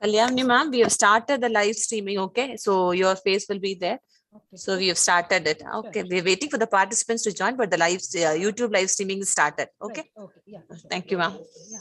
Kalyani ma'am, we have started the live streaming. Okay, so your face will be there. Okay. So we have started it. Okay, we're waiting for the participants to join, but the live YouTube live streaming is started. Okay. Right. Okay. Yeah. Sure. Thank you, ma'am. Yeah.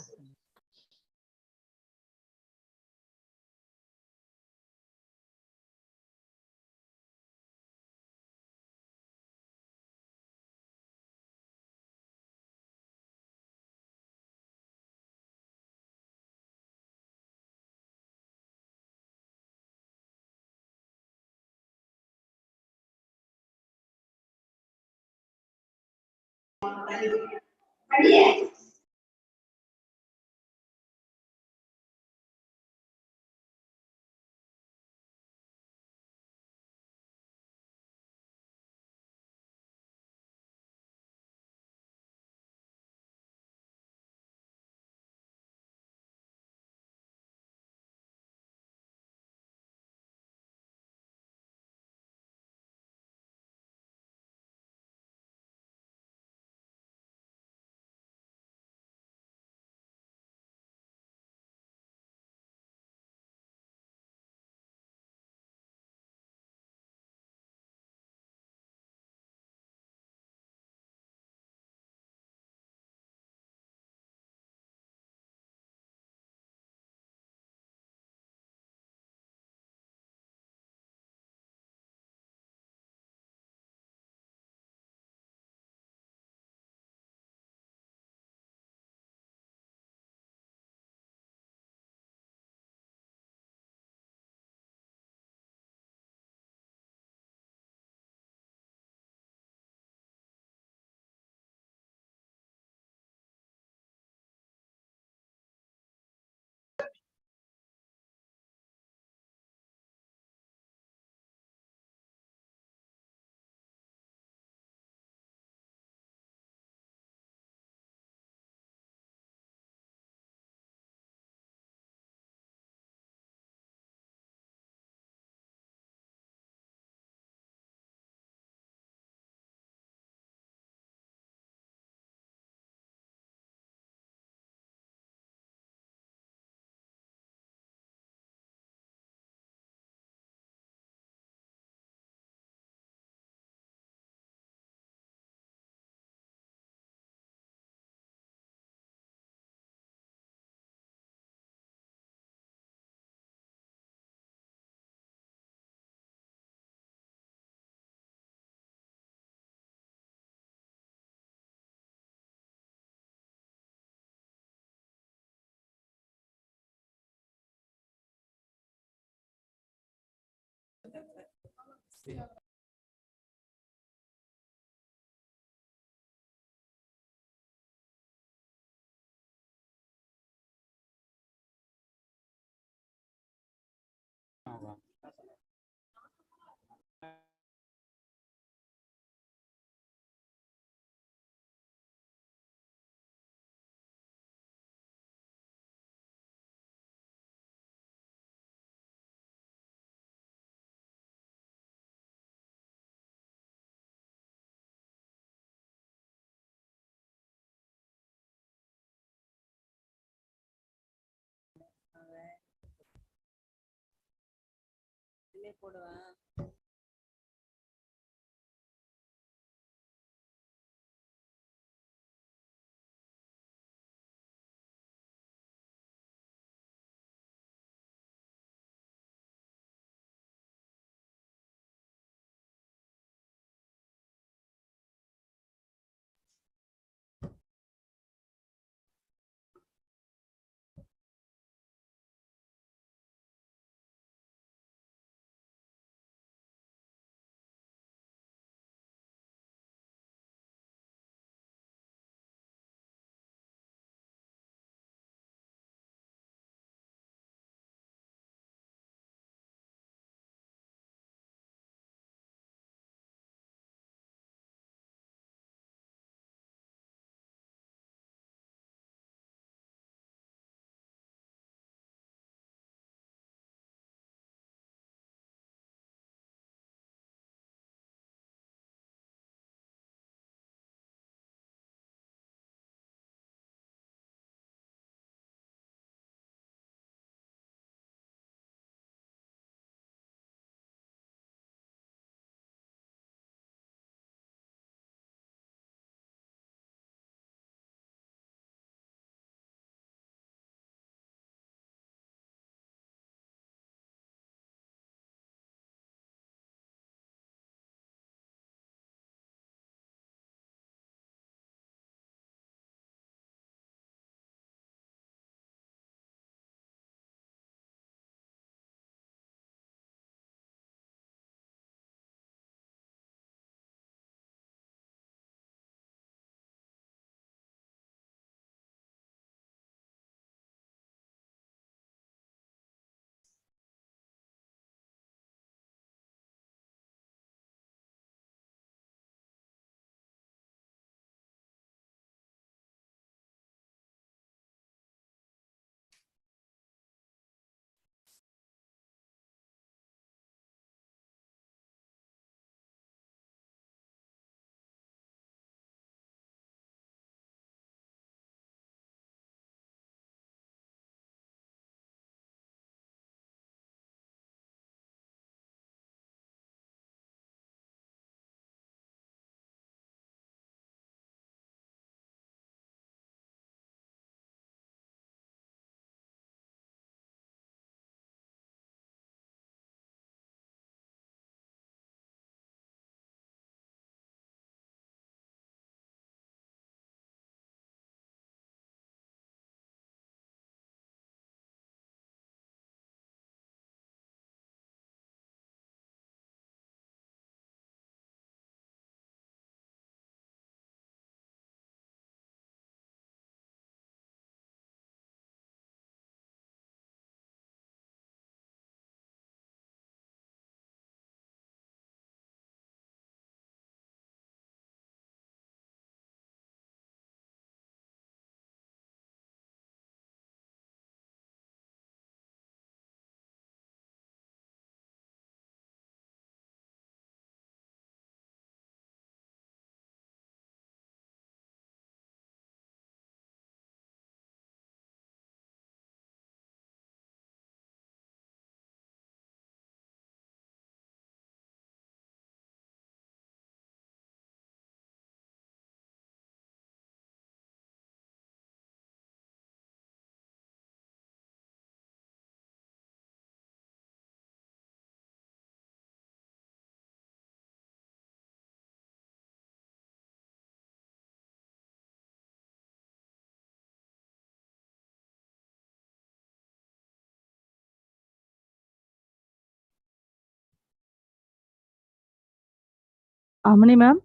Amani ma'am.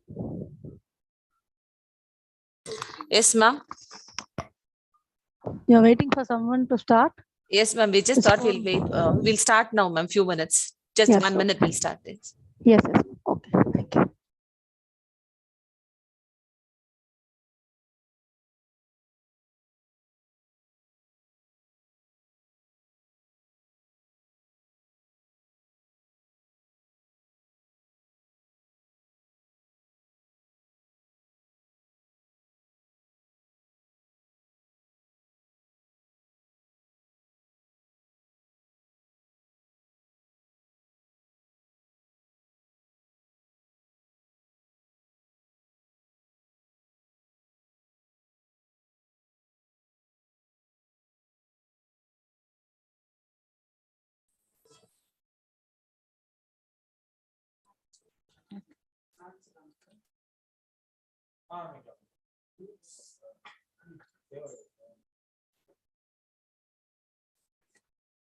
Yes, ma'am. You're waiting for someone to start? Yes, ma'am. We just thought we'll wait. We'll start now, ma'am. Few minutes. Just Yes, 1 minute. We'll start this. Yes, yes. Okay, thank you.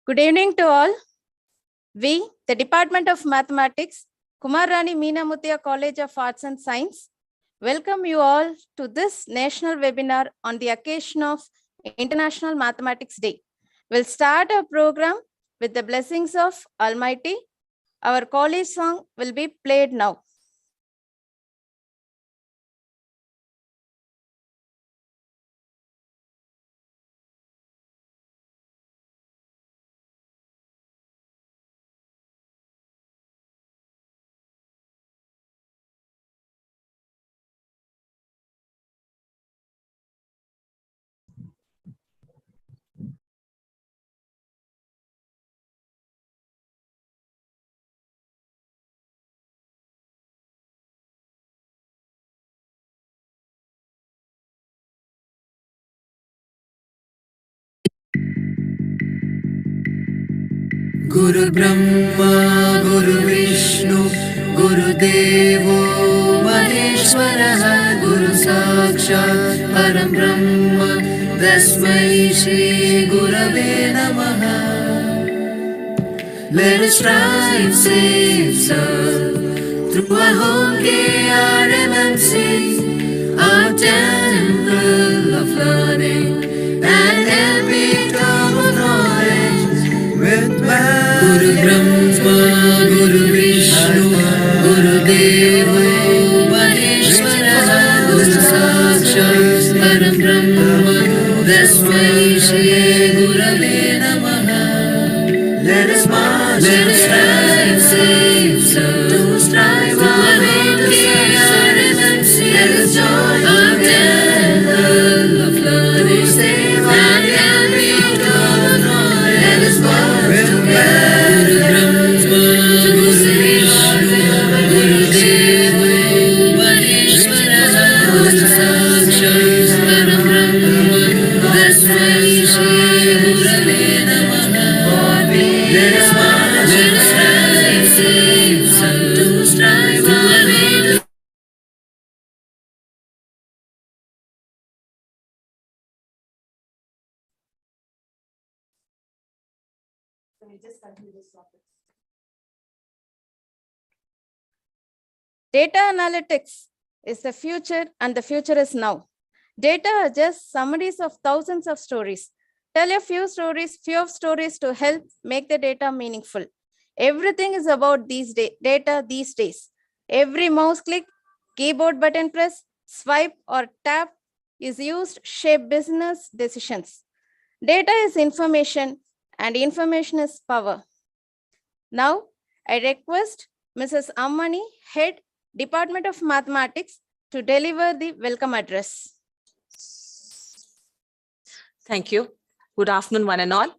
Good evening to all. We, the Department of Mathematics, Kumar Rani Meenamuthiya College of Arts and Science, welcome you all to this national webinar on the occasion of International Mathematics Day. We'll start our program with the blessings of Almighty. Our college song will be played now. Guru Brahma, Guru Vishnu, Guru Devo Maheshwara, Guru Sakshat Param Brahma, Tasmai Shri Gurave Namaha. Let us strive, save, serve through our whole KRMMC, our temple of learning and epic of knowledge. With Guru Brahma, Guru Vishnu, Guru Devo Maheshwara, Guru Sakshat Param Brahma, Tasmai Shri Gurave Namaha. Let us march, let us strive, save, serve, to strive our way to success. Let us join our temple of learning, to save and epic of knowledge. Let us march together. Guru Brahma, Guru Vishnu, Guru Devo Maheshwara, Guru Sakshat Param Brahma, Tasmai Shri Gurave Namaha. Let us march, let us strive, save, serve, to strive our way to. Data analytics is the future and the future is now. Data are just summaries of thousands of stories. Tell a few stories to help make the data meaningful. Everything is about data these days. Every mouse click, keyboard button press, swipe or tap is used to shape business decisions. Data is information and information is power. Now, I request Mrs. Ammani, Head, Department of Mathematics, to deliver the welcome address. Thank you. Good afternoon, one and all.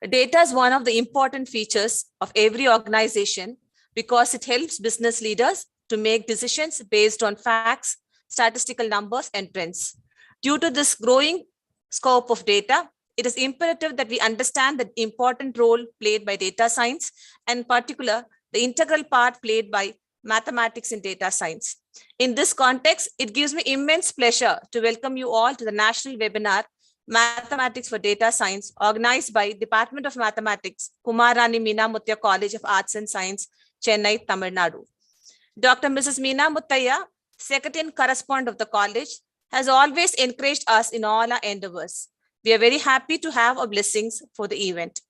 Data is one of the important features of every organization because it helps business leaders to make decisions based on facts, statistical numbers, and trends. Due to this growing scope of data, it is imperative that we understand the important role played by data science, and in particular, the integral part played by mathematics in data science. In this context, it gives me immense pleasure to welcome you all to the national webinar, Mathematics for Data Science, organized by Department of Mathematics, Kumar Rani Meenamuthiya College of Arts and Science, Chennai, Tamil Nadu. Dr. Mrs. Meena Muttaya, Secretary and Correspondent of the college, has always encouraged us in all our endeavors. We are very happy to have our blessings for the event.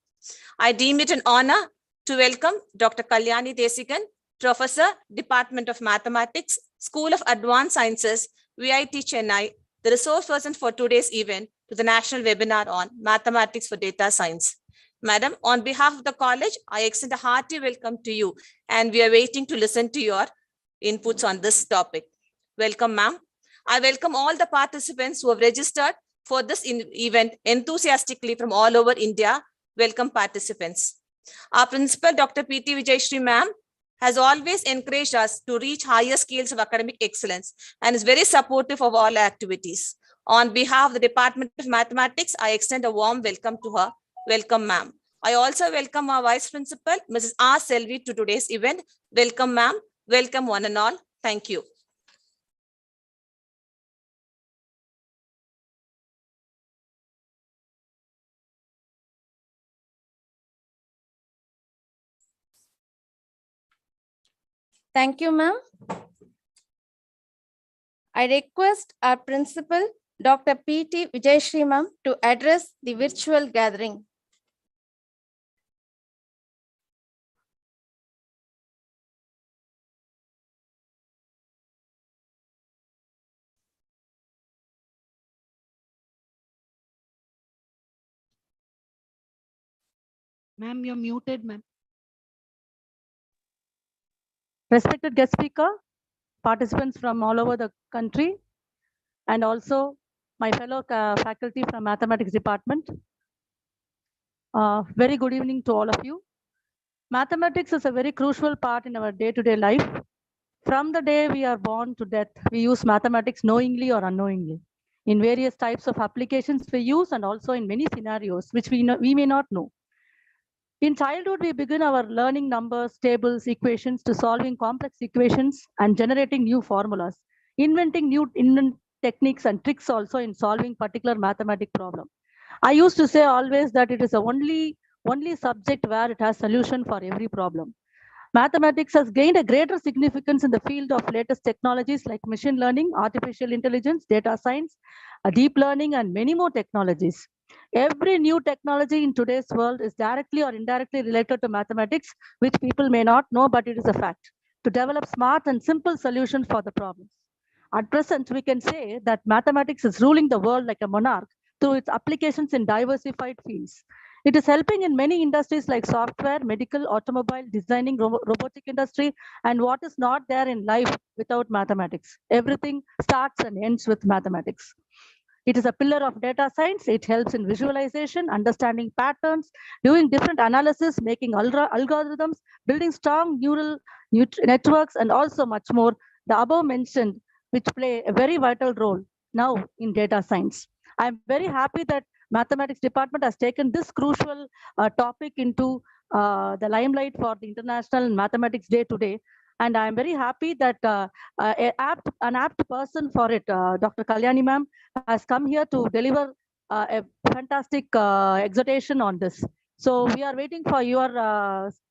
I deem it an honor to welcome Dr. Kalyani Desigan, Professor, Department of Mathematics, School of Advanced Sciences, VIT Chennai, the resource person for today's event, to the national webinar on Mathematics for Data Science. Madam, on behalf of the college, I extend a hearty welcome to you, and we are waiting to listen to your inputs on this topic. Welcome, ma'am. I welcome all the participants who have registered for this event enthusiastically from all over India. Welcome, participants. Our principal, Dr. P.T. Vijayashree, ma'am, has always encouraged us to reach higher scales of academic excellence and is very supportive of all activities. On behalf of the Department of Mathematics, I extend a warm welcome to her. Welcome, ma'am. I also welcome our Vice Principal, Mrs. R. Selvi, to today's event. Welcome, ma'am. Welcome, one and all. Thank you. Thank you, ma'am. I request our principal, Dr. P.T. Vijayashree, ma'am, to address the virtual gathering. Ma'am, you're muted, ma'am. Respected guest speaker, participants from all over the country, and also my fellow faculty from Mathematics Department. Very good evening to all of you. Mathematics is a very crucial part in our day-to-day life. From the day we are born to death, we use mathematics knowingly or unknowingly. In various types of applications we use, and also in many scenarios which we may not know. In childhood, we begin our learning numbers, tables, equations to solving complex equations and generating new formulas, inventing new techniques and tricks also in solving particular mathematical problem. I used to say always that it is the only subject where it has solution for every problem. Mathematics has gained a greater significance in the field of latest technologies like machine learning, artificial intelligence, data science, deep learning, and many more technologies. Every new technology in today's world is directly or indirectly related to mathematics, which people may not know, but it is a fact, to develop smart and simple solutions for the problems. At present, we can say that mathematics is ruling the world like a monarch through its applications in diversified fields. It is helping in many industries like software, medical, automobile, designing, robotic industry, and what is not there in life without mathematics. Everything starts and ends with mathematics. It is a pillar of data science. It helps in visualization, understanding patterns, doing different analysis, making algorithms, building strong neural networks, and also much more. The above mentioned, which play a very vital role now in data science. I'm very happy that Mathematics Department has taken this crucial topic into the limelight for the International Mathematics Day today. And I'm very happy that an apt person for it, Dr. Kalyani ma'am, has come here to deliver a fantastic exhortation on this. So we are waiting for your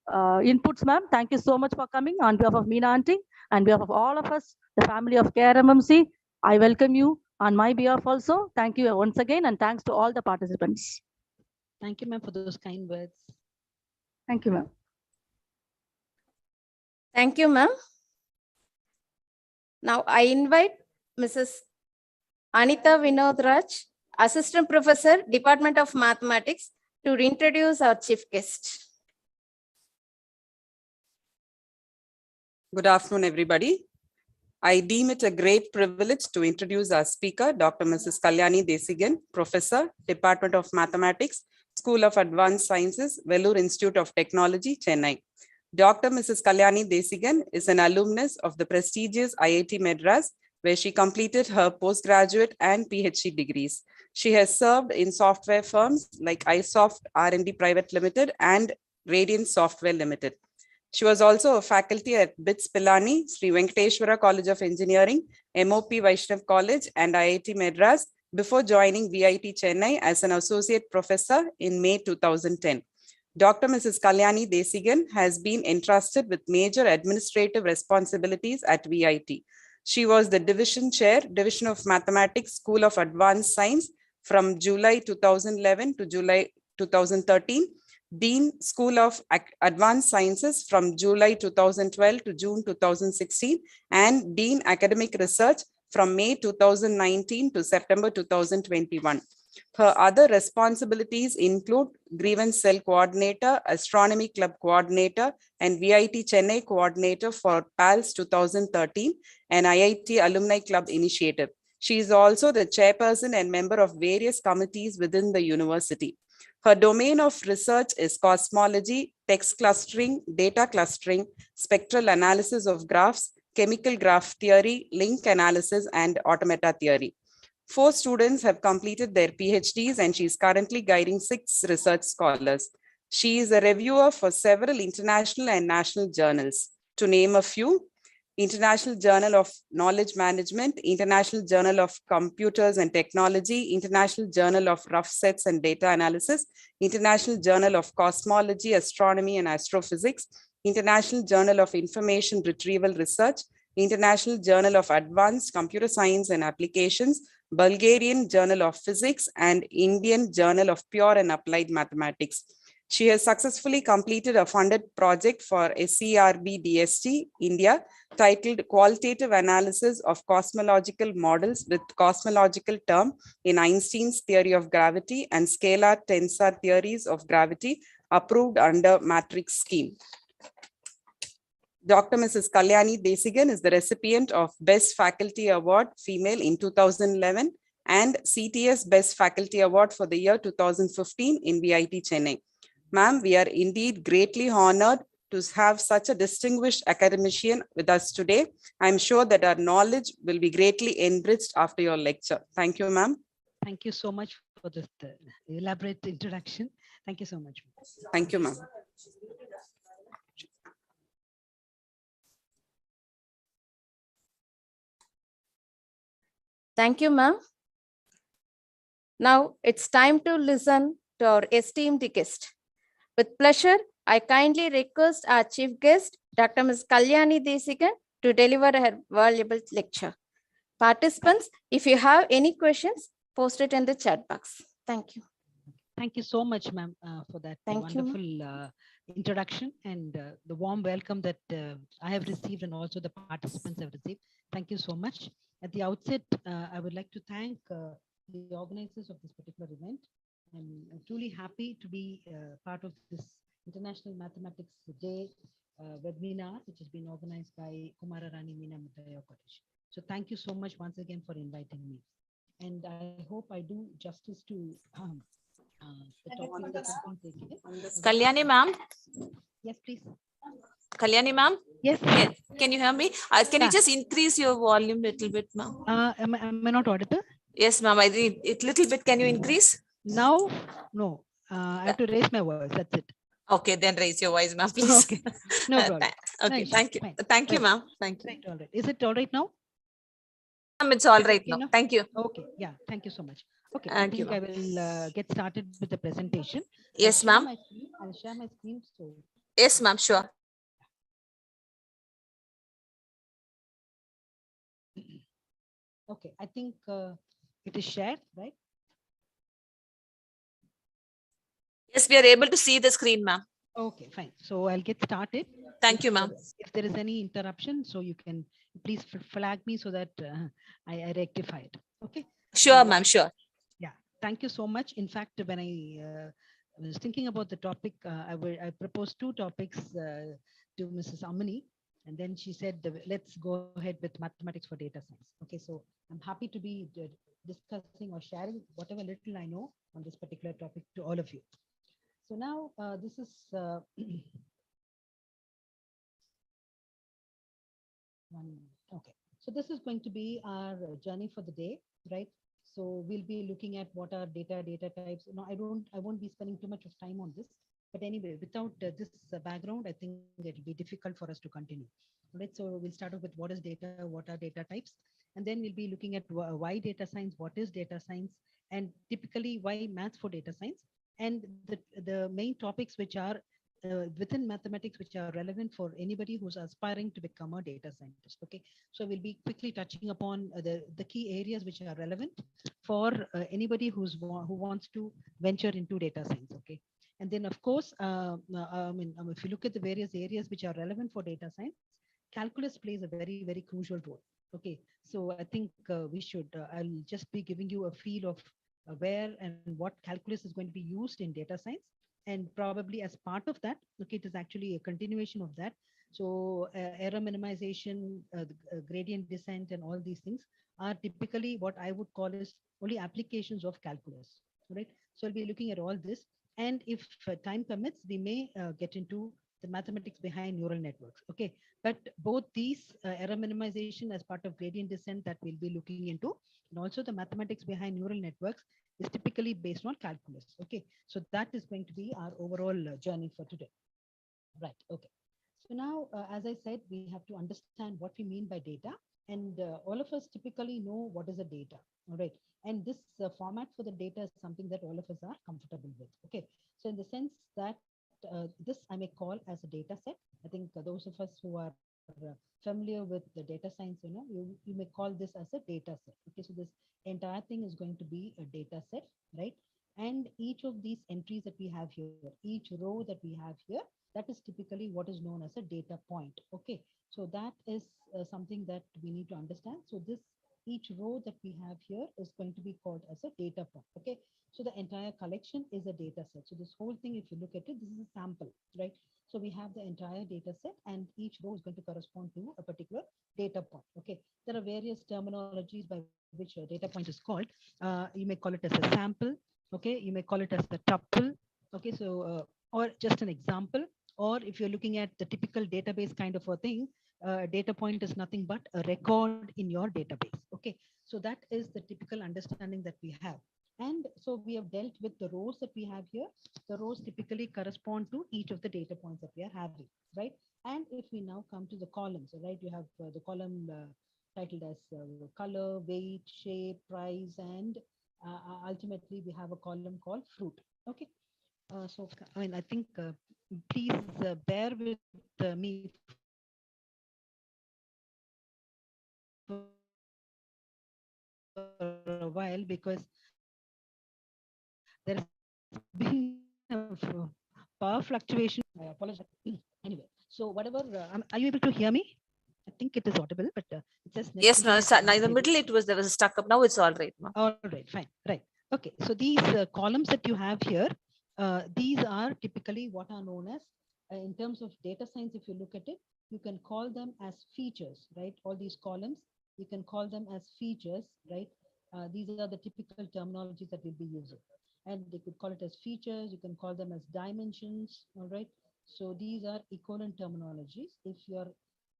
inputs, ma'am. Thank you so much for coming on behalf of Meena Aunty and behalf of all of us, the family of KRMMC. I welcome you on my behalf also. Thank you once again, and thanks to all the participants. Thank you, ma'am, for those kind words. Thank you, ma'am. Thank you, ma'am. Now I invite Mrs. Anita Vinodraj, Assistant Professor, Department of Mathematics, to introduce our chief guest. Good afternoon, everybody. I deem it a great privilege to introduce our speaker, Dr. Mrs. Kalyani Desigan, Professor, Department of Mathematics, School of Advanced Sciences, Vellore Institute of Technology, Chennai. Dr. Mrs. Kalyani Desigan is an alumnus of the prestigious IIT Madras, where she completed her postgraduate and PhD degrees. She has served in software firms like iSoft R&D Private Limited and Radiant Software Limited. She was also a faculty at BITS Pilani, Sri Venkateshwara College of Engineering, MOP Vaishnav College, and IIT Madras before joining VIT Chennai as an associate professor in May 2010. Dr. Mrs. Kalyani Desigan has been entrusted with major administrative responsibilities at VIT. She was the Division Chair, Division of Mathematics, School of Advanced Science from July 2011 to July 2013, Dean, School of Advanced Sciences from July 2012 to June 2016, and Dean, Academic Research from May 2019 to September 2021. Her other responsibilities include Grievance Cell Coordinator, Astronomy Club Coordinator, and VIT Chennai Coordinator for PALS 2013 and IIT Alumni Club Initiative. She is also the chairperson and member of various committees within the university. Her domain of research is cosmology, text clustering, data clustering, spectral analysis of graphs, chemical graph theory, link analysis, and automata theory. 4 students have completed their PhDs, and she is currently guiding 6 research scholars. She is a reviewer for several international and national journals. To name a few: International Journal of Knowledge Management, International Journal of Computers and Technology, International Journal of Rough Sets and Data Analysis, International Journal of Cosmology, Astronomy and Astrophysics, International Journal of Information Retrieval Research, International Journal of Advanced Computer Science and Applications, Bulgarian Journal of Physics, and Indian Journal of Pure and Applied Mathematics. She has successfully completed a funded project for SERB DST, India, titled Qualitative Analysis of Cosmological Models with Cosmological Term in Einstein's Theory of Gravity and Scalar Tensor Theories of Gravity, approved under Matrix Scheme. Dr. Mrs. Kalyani Desigan is the recipient of Best Faculty Award Female in 2011 and CTS Best Faculty Award for the year 2015 in VIT Chennai. Ma'am, we are indeed greatly honored to have such a distinguished academician with us today. I'm sure that our knowledge will be greatly enriched after your lecture. Thank you, ma'am. Thank you so much for this elaborate introduction. Thank you so much. Thank you, ma'am. Thank you, ma'am. Now it's time to listen to our esteemed guest. With pleasure, I kindly request our chief guest, Dr. Ms. Kalyani Desigan, to deliver her valuable lecture. Participants, if you have any questions, post it in the chat box. Thank you. Thank you so much, ma'am, for that Thank you, wonderful introduction and the warm welcome that I have received and also the participants have received. Thank you so much. At the outset, I would like to thank the organizers of this particular event. I'm truly happy to be part of this International Mathematics Day webinar, which has been organized by Kumara Rani Meena Muttaya College. So thank you so much once again for inviting me. And I hope I do justice to the topic that has been taken. Kalyani ma'am. Yes, please. Kalyani ma'am. Yes. Can you hear me? Can you just increase your volume a little bit, ma'am? Am I not audible? Yes, ma'am. I think it little bit. Can you increase? Now, no. I have to raise my voice. That's it. Okay, then raise your voice, ma'am, please. Okay. No problem. Okay, No, thank you. fine. Thank you, Right. ma'am. Thank you. Right, all right. Is it all right now? Ma'am, it's all right Okay, now. no? Thank you. Okay. Yeah. Thank you so much. Okay. Thank I you, think I will get started with the presentation. Yes, ma'am. I'll share my screen. So Yes, ma'am. Sure. okay. I think it is shared, right? Yes, we are able to see the screen, ma'am. Okay, fine. So I'll get started. Thank you, ma'am. If there is any interruption, so you can please flag me so that I rectify it. Okay. Sure, ma'am. Sure. Yeah. Thank you so much. In fact, when I was thinking about the topic, I proposed 2 topics to Mrs. Amani, and then she said, let's go ahead with mathematics for data science. Okay, so I'm happy to be discussing or sharing whatever little I know on this particular topic to all of you. So now this is okay. So this is going to be our journey for the day, right? So we'll be looking at what are data types. No, I won't be spending too much of time on this. But anyway, without this background, I think it will be difficult for us to continue. Right. So we'll start off with what is data, what are data types, and then we'll be looking at why data science, what is data science, and typically why maths for data science. and the main topics which are within mathematics which are relevant for anybody who's aspiring to become a data scientist. Okay, so we'll be quickly touching upon the key areas which are relevant for anybody who wants to venture into data science. Okay, and then of course, if you look at the various areas which are relevant for data science, calculus plays a very crucial role. Okay, so I think we should. I'll just be giving you a feel of where and what calculus is going to be used in data science, and probably as part of that, okay, it is actually a continuation of that. So error minimization, gradient descent, and all these things are typically what I would call as only applications of calculus, right? So I'll be looking at all this, and if time permits, we may get into the mathematics behind neural networks. Okay, but both these error minimization as part of gradient descent that we'll be looking into, and also the mathematics behind neural networks is typically based on calculus. Okay, so that is going to be our overall journey for today. Right. Okay. So now, as I said, we have to understand what we mean by data, and all of us typically know what is a data. All right, and this format for the data is something that all of us are comfortable with. Okay, so in the sense that this I may call as a data set. I think those of us who are familiar with the data science, you may call this as a data set. Okay, so this entire thing is going to be a data set, right? And each of these entries that we have here, each row that we have here, that is typically what is known as a data point. Okay, so that is something that we need to understand. So this each row that we have here is going to be called as a data point. Okay, so the entire collection is a data set. So this whole thing, if you look at it, this is a sample, right? So we have the entire data set, and each row is going to correspond to a particular data point. Okay, there are various terminologies by which a data point is called. You may call it as a sample. Okay, you may call it as the tuple. Okay, so or just an example, or if you're looking at the typical database kind of a thing, data point is nothing but a record in your database. Okay, so that is the typical understanding that we have. And so we have dealt with the rows that we have here. The rows typically correspond to each of the data points that we are having, right? And if we now come to the columns, right, you have the column titled as color, weight, shape, price, and ultimately we have a column called fruit. Okay, so I mean, I think please bear with me for a while, because there has been a power fluctuation. I apologize. Anyway, so whatever, are you able to hear me? I think it is audible, but it says Yes, no, network in the unstable. middle there was a stuck up. Now it's all right. No? All right, fine, right. Okay, so these columns that you have here, these are typically what are known as, in terms of data science, if you look at it, you can call them as features, right? All these columns, you can call them as features, right? These are the typical terminologies that we'll be using. And they could call it as features, you can call them as dimensions, all right? So these are equivalent terminologies. If you're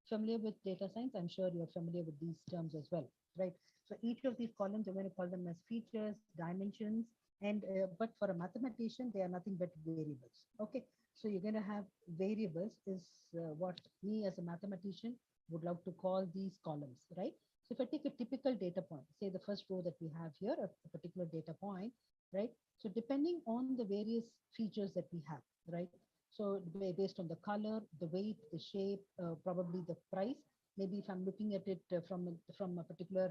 familiar with data science, I'm sure you're familiar with these terms as well, right? So each of these columns, I'm going to call them as features, dimensions, and but for a mathematician, they are nothing but variables. Okay, so you're going to have variables is what me as a mathematician would love to call these columns, right? So if I take a typical data point, say the first row that we have here, a particular data point, right? So depending on the various features that we have, right? So based on the color, the weight, the shape, probably the price. Maybe if I'm looking at it from a particular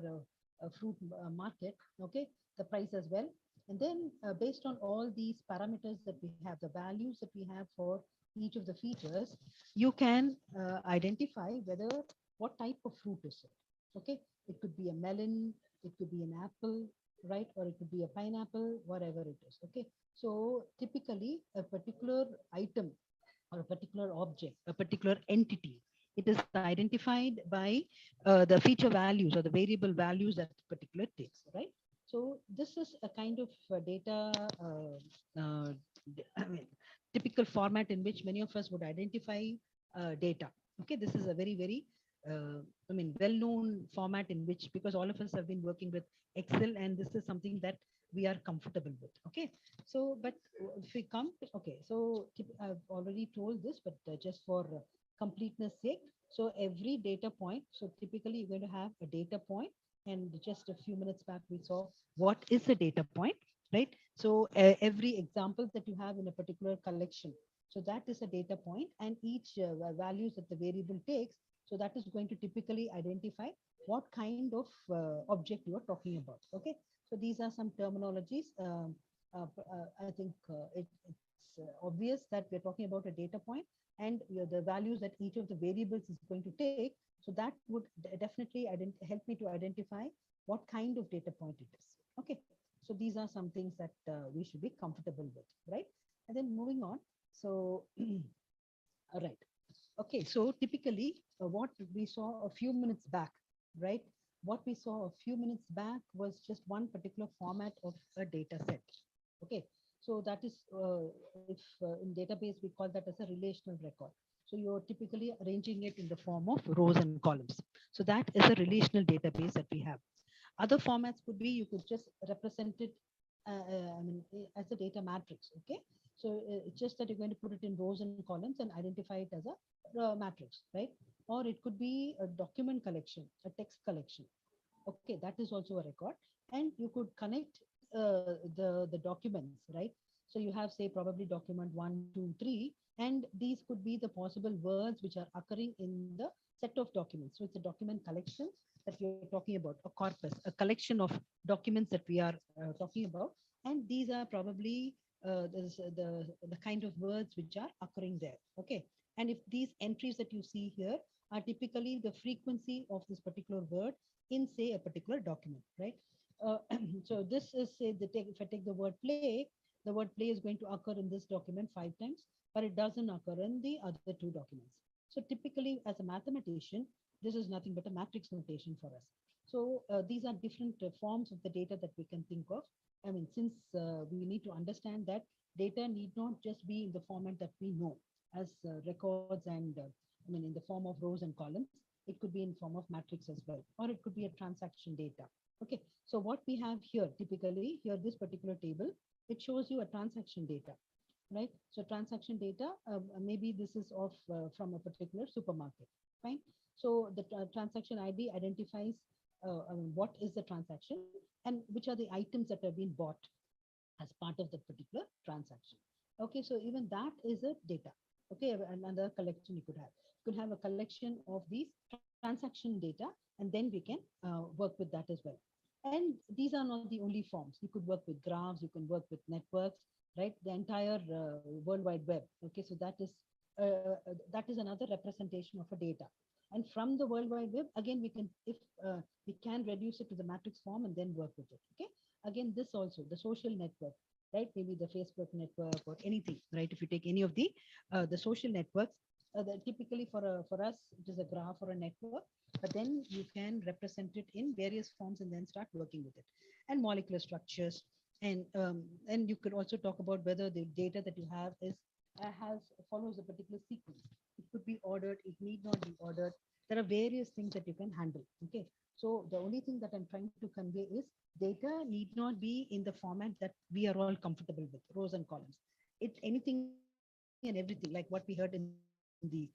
fruit market, okay, the price as well. And then based on all these parameters that we have, the values that we have for each of the features, you can identify whether what type of fruit is it. Okay, it could be a melon, it could be an apple, right? Or it could be a pineapple, whatever it is. Okay, so typically a particular item or a particular object, a particular entity, it is identified by the feature values or the variable values that particular takes, right? So this is a kind of data, I mean, typical format in which many of us would identify data. Okay, this is a very I mean, well-known format in which, because all of us have been working with Excel, and this is something that we are comfortable with. Okay, so but if we come to, okay, so I've already told this, but just for completeness sake, so every data point, so typically you're going to have a data point, and just a few minutes back we saw what is a data point. right? So every example that you have in a particular collection, so that is a data point, and each values that the variable takes, so that is going to typically identify what kind of object you are talking about. Okay, so these are some terminologies. I think it's obvious that we're talking about a data point, and the values that each of the variables is going to take. So that would definitely help me to identify what kind of data point it is. Okay, so these are some things that we should be comfortable with, right? And then moving on. So, all right. Okay, so typically what we saw a few minutes back, right? What we saw a few minutes back was just one particular format of a data set. Okay, so that is, if in database, we call that as a relational record. So you're typically arranging it in the form of rows and columns. So that is a relational database that we have. Other formats could be, you could just represent it as a data matrix. Okay, so it's just that you're going to put it in rows and columns and identify it as a matrix, right? Or it could be a document collection, a text collection. Okay, that is also a record, and you could connect the documents, right? So you have, say, probably document 1, 2, 3, and these could be the possible words which are occurring in the set of documents. So it's a document collection that we are talking about, a corpus, a collection of documents that we are talking about, and these are probably the kind of words which are occurring there. Okay, and if these entries that you see here are typically the frequency of this particular word in, say, a particular document, right? So this is, say, if I take the word play is going to occur in this document 5 times, but it doesn't occur in the other 2 documents. So typically, as a mathematician, this is nothing but a matrix notation for us. So these are different forms of the data that we can think of. I mean, since we need to understand that data need not just be in the format that we know as records and I mean, in the form of rows and columns. It could be in form of matrix as well, or it could be a transaction data. Okay, so what we have here, typically here, this particular table, it shows you a transaction data, right? So transaction data, maybe this is of from a particular supermarket, fine. So the transaction ID identifies what is the transaction and which are the items that have been bought as part of that particular transaction. Okay, so even that is a data. Okay, another collection you could have. You could have a collection of these transaction data, and then we can work with that as well. And these are not the only forms. You could work with graphs, you can work with networks, right? The entire World Wide Web. Okay, so that is another representation of a data. And from the World Wide Web, again, we can, if we can reduce it to the matrix form and then work with it. Okay, again, this also, the social network, right? Maybe the Facebook network or anything, right? If you take any of the social networks, typically for us, it is a graph or a network, but then you can represent it in various forms and then start working with it. And molecular structures, and you could also talk about whether the data that you have is follows a particular sequence. It could be ordered, it need not be ordered. There are various things that you can handle. Okay, so the only thing that I'm trying to convey is data need not be in the format that we are all comfortable with, rows and columns. It's anything and everything, like what we heard in the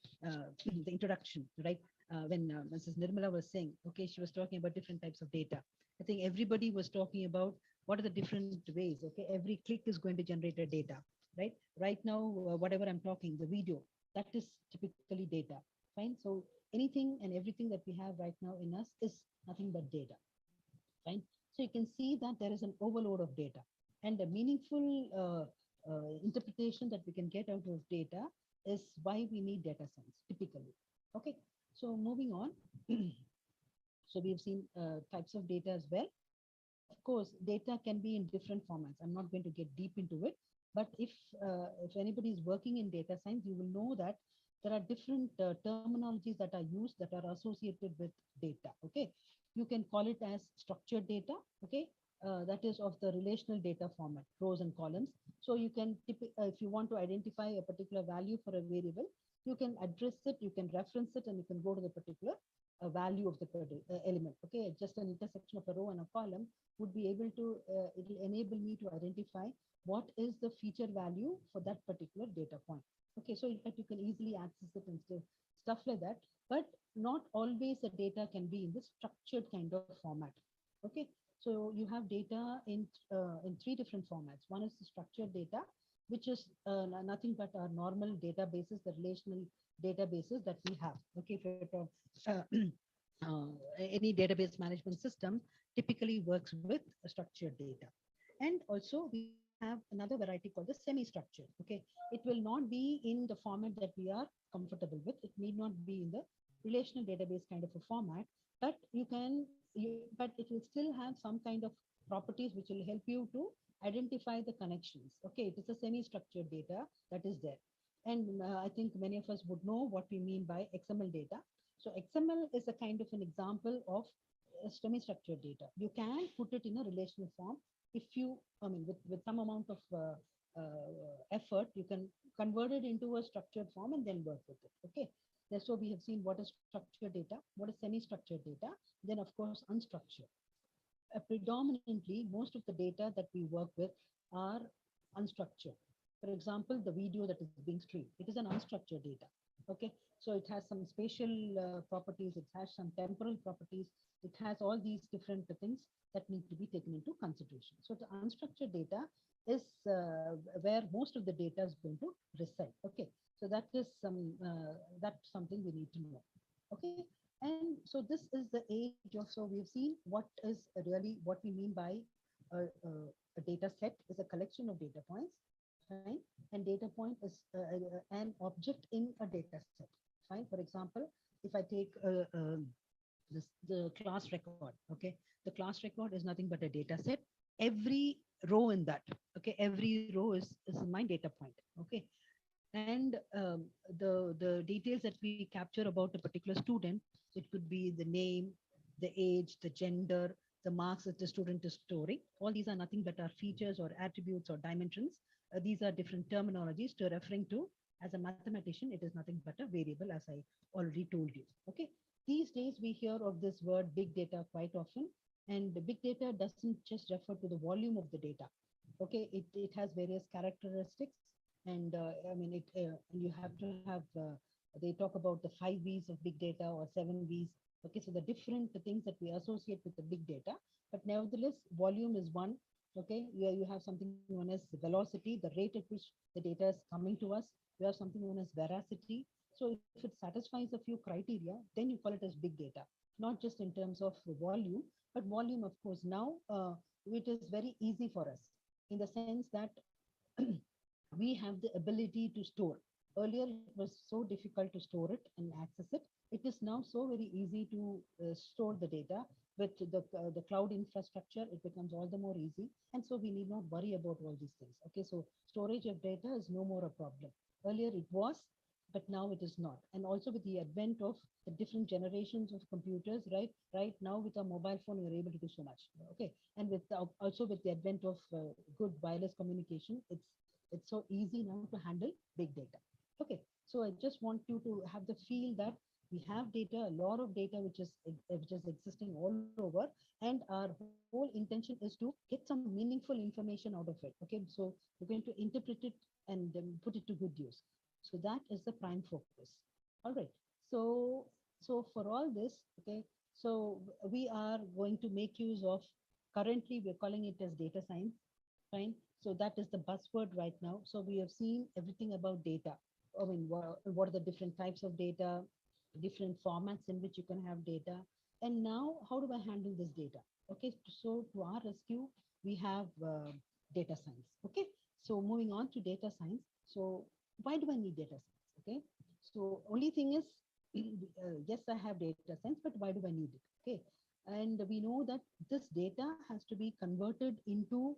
introduction, right? When Mrs. Nirmala was saying, okay, she was talking about different types of data. I think everybody was talking about what are the different ways. Okay, every click is going to generate a data, right? Right now, whatever I'm talking, the video, that is typically data, fine? So anything and everything that we have right now in us is nothing but data, fine? So you can see that there is an overload of data, and a meaningful interpretation that we can get out of data is why we need data science typically. Okay, so moving on. So we've seen types of data as well. Of course, data can be in different formats. I'm not going to get deep into it, but if anybody is working in data science, you will know that there are different terminologies that are used that are associated with data. Okay, you can call it as structured data. Okay, that is of the relational data format, rows and columns. So you can, if you want to identify a particular value for a variable, you can address it, you can reference it, and you can go to the particular value of the element. Okay, just an intersection of a row and a column would be able to, it will enable me to identify what is the feature value for that particular data point. Okay, so in fact, you can easily access it and stuff like that, but not always the data can be in the structured kind of format. Okay, So you have data in three different formats. One is the structured data, which is nothing but our normal databases, the relational databases that we have. Okay, if you're any database management system typically works with structured data. And also we have another variety called the semi-structured. Okay, it will not be in the format that we are comfortable with. It need not be in the relational database kind of a format, but but it will still have some kind of properties which will help you to identify the connections. Okay, it is a semi-structured data that is there. And I think many of us would know what we mean by XML data. So XML is a kind of an example of semi-structured data. You can put it in a relational form if you, I mean, with some amount of effort, you can convert it into a structured form and then work with it. Okay. So we have seen what is structured data, what is semi-structured data, then of course unstructured. Predominantly, most of the data that we work with are unstructured. For example, the video that is being streamed, it is an unstructured data. Okay, so it has some spatial properties, it has some temporal properties, it has all these different things that need to be taken into consideration. So the unstructured data is where most of the data is going to reside. Okay, so that is that's something we need to know. Okay, and so this is the age of, so we've seen what is really what we mean by a data set is a collection of data points, fine, and data point is an object in a data set, fine. For example, if I take the class record, okay, the class record is nothing but a data set. Every row in that, okay, every row is my data point, okay. And the details that we capture about a particular student, it could be the name, the age, the gender, the marks that the student is storing. All these are nothing but our features or attributes or dimensions. These are different terminologies to referring to. As a mathematician, it is nothing but a variable, as I already told you. Okay. These days we hear of this word big data quite often, and the big data doesn't just refer to the volume of the data. Okay, it has various characteristics, and I mean you have to have. They talk about the 5 V's of big data or 7 V's. Okay, so the different things that we associate with the big data, but nevertheless, volume is one. Okay, you have something known as velocity, the rate at which the data is coming to us. You have something known as veracity. So if it satisfies a few criteria, then you call it as big data, not just in terms of volume, but volume, of course, now it is very easy for us in the sense that we have the ability to store. Earlier, it was so difficult to store it and access it. It is now so very easy to store the data. With the cloud infrastructure, it becomes all the more easy. And so we need not worry about all these things. Okay, so storage of data is no more a problem. Earlier it was, but now it is not. And also with the advent of the different generations of computers, right now with a mobile phone, we're able to do so much. Okay, and with also with the advent of good wireless communication, it's so easy now to handle big data. Okay, so I just want you to have the feel that we have data, a lot of data which is existing all over, and our whole intention is to get some meaningful information out of it. Okay, so we're going to interpret it and put it to good use. So that is the prime focus. All right. So for all this, okay, so we are going to make use of, currently we're calling it as data science, fine. So that is the buzzword right now. So we have seen everything about data. I mean, what are the different types of data, different formats in which you can have data. And now, how do I handle this data? Okay, so to our rescue, we have data science. Okay, so moving on to data science. So why do I need data science? Okay, so only thing is, yes, I have data science, but why do I need it? Okay, and we know that this data has to be converted into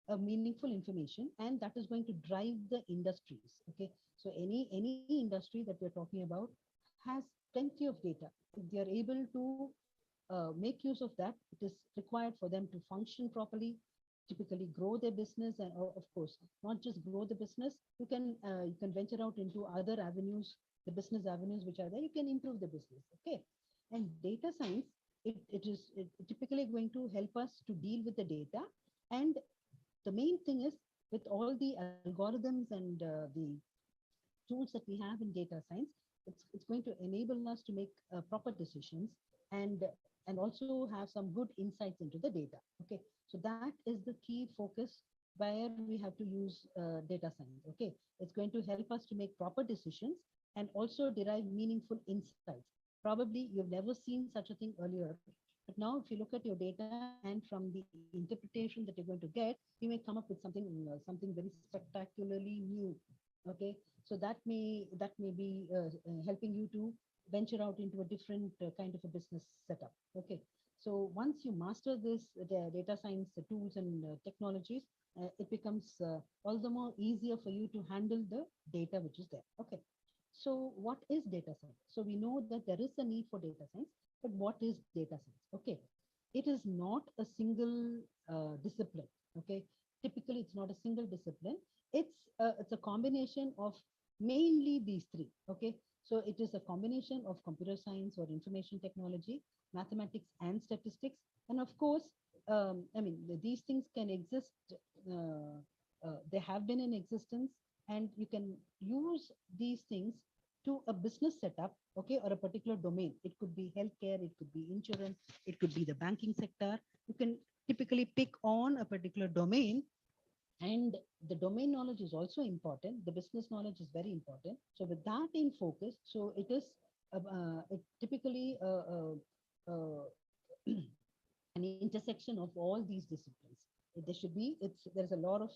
a meaningful information, and that is going to drive the industries. Okay, so any industry that we're talking about has plenty of data. If they are able to make use of that, it is required for them to function properly, typically grow their business, and of course not just grow the business, you can venture out into other avenues, the business avenues which are there, you can improve the business. Okay, and data science, it is typically going to help us to deal with the data. And the main thing is, with all the algorithms and the tools that we have in data science, it's going to enable us to make proper decisions and also have some good insights into the data. Okay, so that is the key focus where we have to use data science. Okay, it's going to help us to make proper decisions and also derive meaningful insights. Probably you've never seen such a thing earlier, but now if you look at your data and from the interpretation that you're going to get, you may come up with something very spectacularly new. Okay, so that may be helping you to venture out into a different kind of a business setup. Okay, so once you master this the data science tools and technologies, it becomes all the more easier for you to handle the data which is there. Okay, so what is data science? So we know that there is a need for data science, but what is data science? Okay, it is not a single discipline. Okay, typically it's not a single discipline. It's a combination of mainly these three. Okay, so it is a combination of computer science or information technology, mathematics and statistics, and of course, I mean these things can exist. They have been in existence, and you can use these things to a business setup, okay, or a particular domain. It could be healthcare, it could be insurance, it could be the banking sector. You can typically pick on a particular domain, and the domain knowledge is also important. The business knowledge is very important. So with that in focus, so it typically an intersection of all these disciplines. There should be, there's a lot of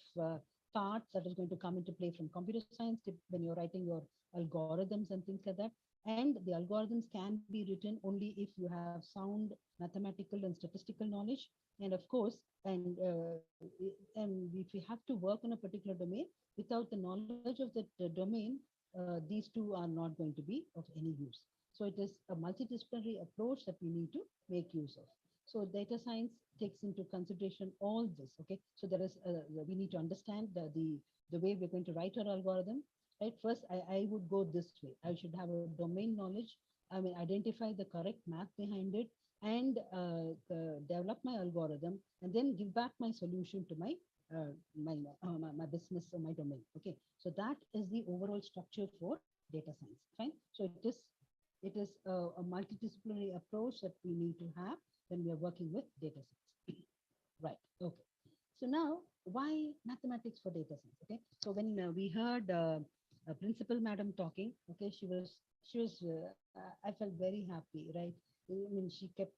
parts that is going to come into play from computer science when you're writing your algorithms and things like that. And the algorithms can be written only if you have sound mathematical and statistical knowledge. And of course, and if you have to work on a particular domain, without the knowledge of that domain, these two are not going to be of any use. So it is a multidisciplinary approach that we need to make use of. So data science takes into consideration all this. Okay, so there is we need to understand the way we're going to write our algorithm. Right, first I would go this way. I should have a domain knowledge. I mean, identify the correct math behind it, and develop my algorithm, and then give back my solution to my business or my domain. Okay, so that is the overall structure for data science. Fine. So it is a multidisciplinary approach that we need to have when we are working with data science. Right. Okay. So now, why mathematics for data science? Okay. So when we heard Principal Madam talking, okay, I felt very happy, right? I mean, she kept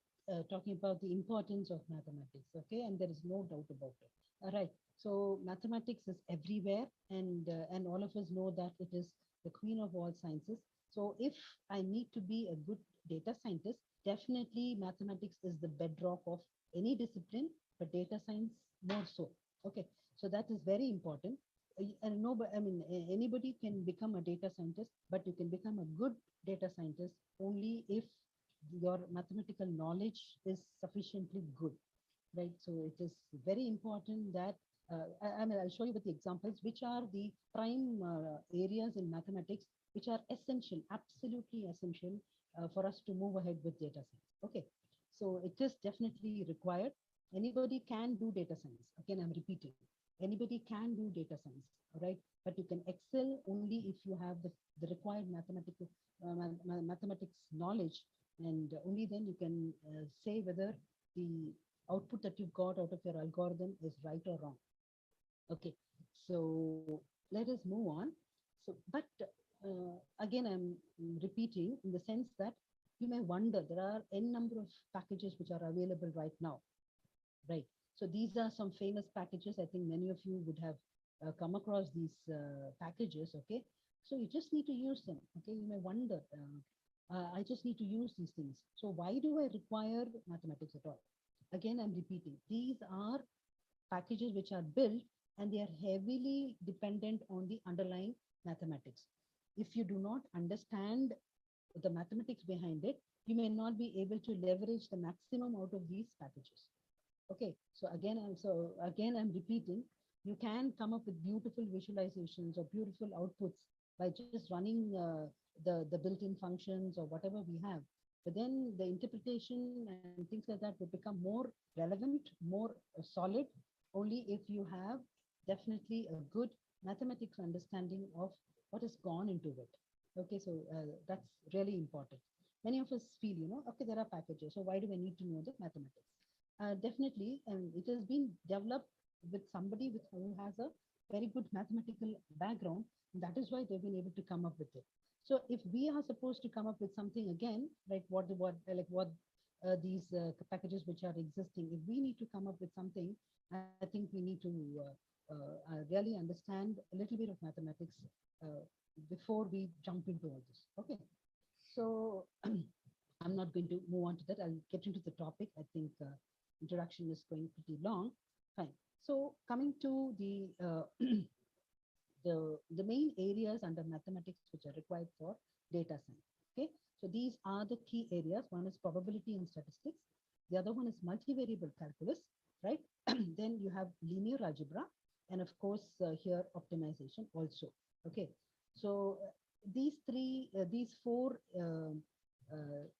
talking about the importance of mathematics, okay, and there is no doubt about it. All right. So mathematics is everywhere, and all of us know that it is the queen of all sciences. So if I need to be a good data scientist, definitely mathematics is the bedrock of any discipline, but data science more so. Okay, so that is very important. And no, but I mean, anybody can become a data scientist, but you can become a good data scientist only if your mathematical knowledge is sufficiently good, right? So it is very important that I mean, I'll show you with the examples, which are the prime areas in mathematics, which are essential, absolutely essential for us to move ahead with data science. Okay, so it is definitely required. Anybody can do data science. Again, I'm repeating, anybody can do data science, right? But you can excel only if you have the required mathematics knowledge, and only then you can say whether the output that you got out of your algorithm is right or wrong. Okay, so let us move on. So, but again, I'm repeating in the sense that you may wonder, there are n number of packages which are available right now, right? So these are some famous packages. I think many of you would have come across these packages, okay? So you just need to use them, okay? You may wonder, I just need to use these things. So why do I require mathematics at all? Again, I'm repeating, these are packages which are built and they are heavily dependent on the underlying mathematics. If you do not understand the mathematics behind it, you may not be able to leverage the maximum out of these packages. Okay, so again, I'm repeating, you can come up with beautiful visualizations or beautiful outputs by just running the built-in functions or whatever we have. But then the interpretation and things like that will become more relevant, more solid, only if you have definitely a good mathematics understanding of what has gone into it. Okay, so that's really important. many of us feel, okay, there are packages, so why do we need to know the mathematics? Definitely, and it has been developed with somebody who has a very good mathematical background. And that is why they've been able to come up with it. So if we are supposed to come up with something again, like what these packages which are existing, if we need to come up with something, I think we need to really understand a little bit of mathematics uh, before we jump into all this. Okay, so I'm not going to move on to that. I'll get into the topic. I think introduction is going pretty long. Fine. So coming to the main areas under mathematics which are required for data science. Okay, so these are the key areas. One is probability and statistics. The other one is multivariable calculus, right? Then you have linear algebra, and of course here optimization also. Okay, so these four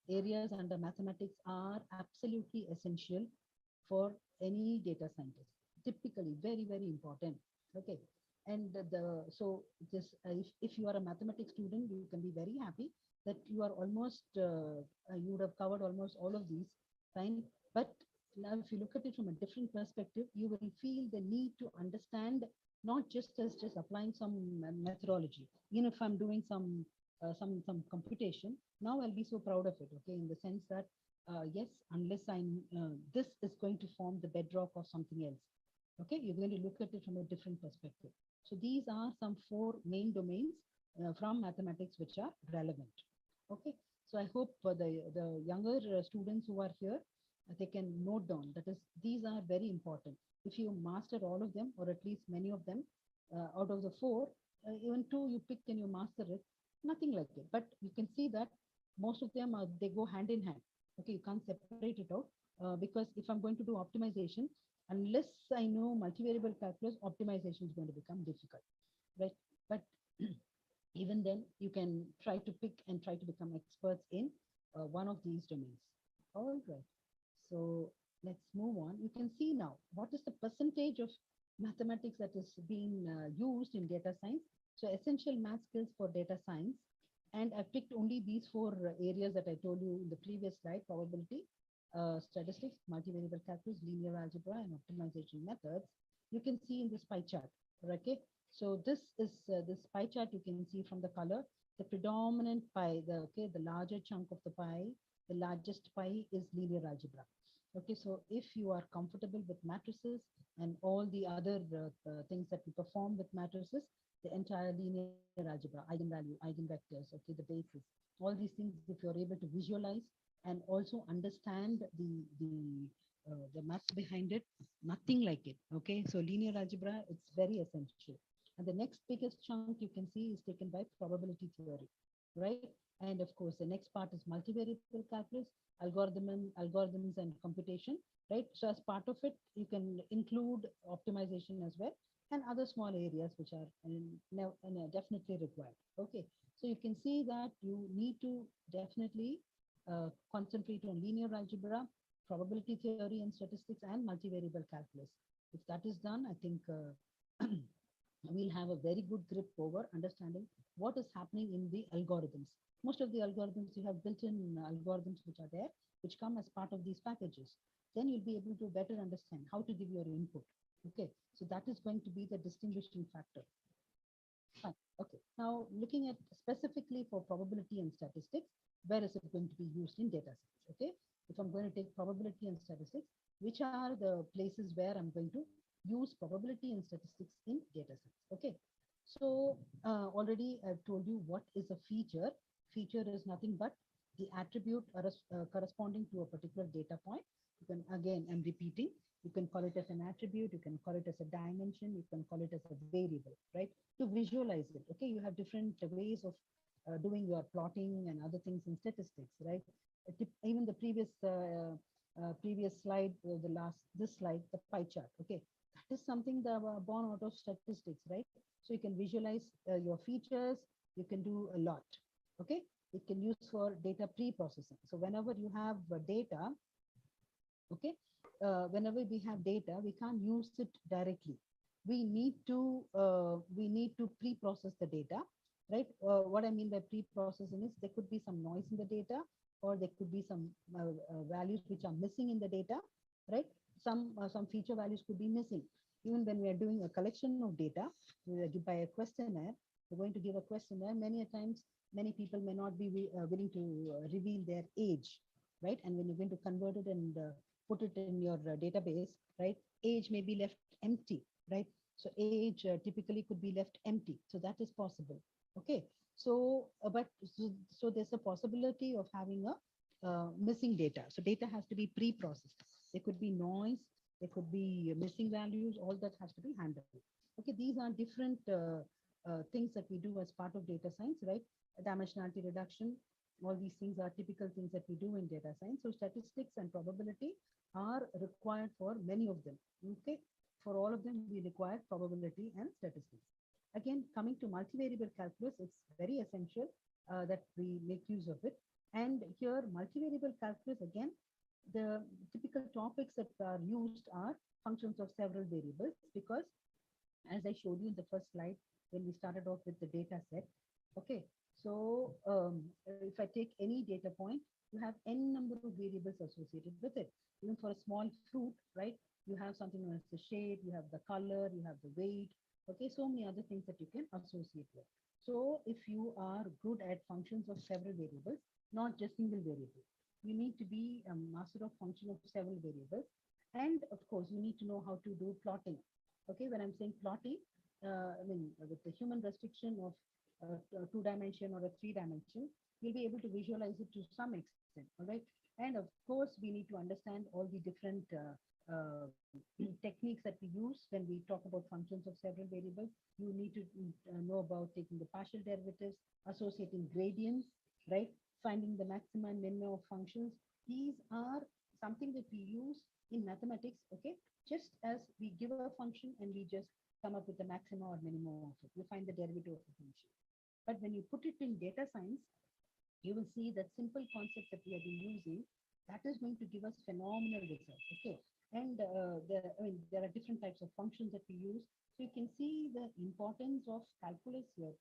areas under mathematics are absolutely essential for any data scientist. Typically, very very important. Okay, and so this if you are a mathematics student, you can be very happy that you are almost you would have covered almost all of these, fine. But now if you look at it from a different perspective, you will feel the need to understand not just as just applying some methodology. If I'm doing some computation, now I'll be so proud of it, okay, in the sense that yes, unless this is going to form the bedrock of something else. Okay, you're going to look at it from a different perspective. So these are some four main domains from mathematics which are relevant. Okay, so I hope for the younger students who are here, they can note down that is these are very important. If you master all of them, or at least many of them, out of the four, even two you pick and you master it, nothing like it. But you can see that most of them they go hand in hand. Okay, you can't separate it out because if I'm going to do optimization, unless I know multivariable calculus, optimization is going to become difficult, right? But even then, you can try to pick and try to become experts in one of these domains. All right. So let's move on. You can see now what is the percentage of mathematics that is being used in data science. So essential math skills for data science. And I picked only these four areas that I told you in the previous slide: probability, statistics, multivariable calculus, linear algebra, and optimization methods. You can see in this pie chart. Okay, so this is this pie chart. You can see from the color, the predominant pie, the larger chunk of the pie, the largest pie is linear algebra. Okay, so if you are comfortable with matrices and all the other things that we perform with matrices, the entire linear algebra, eigenvalue, eigenvectors, okay, the basis, all these things, if you're able to visualize and also understand the maths behind it, nothing like it. Okay, so linear algebra, it's very essential. And the next biggest chunk you can see is taken by probability theory, right? And of course, the next part is multivariable calculus, algorithms and computation, right? So as part of it, you can include optimization as well, and other small areas which are definitely required. Okay, so you can see that you need to definitely concentrate on linear algebra, probability theory and statistics, and multivariable calculus. If that is done, I think we'll have a very good grip over understanding what is happening in the algorithms. Most of the algorithms, you have built-in algorithms which are there, which come as part of these packages. Then you'll be able to better understand how to give your input. Okay, so that is going to be the distinguishing factor. Fine. Okay, now looking at specifically for probability and statistics, where is it going to be used in data science? Okay, if I'm going to take probability and statistics, which are the places where I'm going to use probability and statistics in data science? Okay, so already I've told you what is a feature. Feature is nothing but the attribute corresponding to a particular data point. You can, again, I'm repeating, you can call it as an attribute, you can call it as a dimension, you can call it as a variable, right? To visualize it, okay? You have different ways of doing your plotting and other things in statistics, right? Even the previous slide, this slide, the pie chart, okay? That is something that were born out of statistics, right? So you can visualize your features, you can do a lot, okay? It can use for data pre-processing. So whenever you have data, okay, whenever we have data, we can't use it directly. We need to pre-process the data, right? What I mean by pre-processing is there could be some noise in the data, or there could be some values which are missing in the data, right? Some feature values could be missing. Even when we are doing a collection of data, we give by a questionnaire, we're going to give a questionnaire. Many a times, many people may not be willing to reveal their age, right? And when you're going to convert it and put it in your database, right? Age may be left empty, right? So age typically could be left empty. So that is possible. Okay. So, so there's a possibility of having a missing data. So data has to be pre-processed. There could be noise, there could be missing values, all that has to be handled. Okay, these are different things that we do as part of data science, right? Dimensionality reduction, all these things are typical things that we do in data science. So statistics and probability are required for many of them. Okay, for all of them, we require probability and statistics. Again, coming to multivariable calculus, it's very essential that we make use of it. And here, multivariable calculus, again, the typical topics that are used are functions of several variables, because as I showed you in the first slide, when we started off with the data set, okay, so if I take any data point, you have n number of variables associated with it. Even for a small fruit, right, you have something known as the shape, you have the color, you have the weight, okay, so many other things that you can associate with. So if you are good at functions of several variables, not just single variable, you need to be a master of function of several variables. And of course, you need to know how to do plotting. Okay, when I'm saying plotting, I mean, with the human restriction of 2-dimension or a 3-dimension, you'll be able to visualize it to some extent, all right? And of course, we need to understand all the different techniques that we use when we talk about functions of several variables. You need to know about taking the partial derivatives, associating gradients, right? Finding the maxima and minima of functions. These are something that we use in mathematics, okay? Just as we give a function and we just come up with the maxima or minimum of it. You find the derivative of the function. But when you put it in data science, you will see that simple concepts that we have been using, that is going to give us phenomenal results, okay? And there are different types of functions that we use. So you can see the importance of calculus here,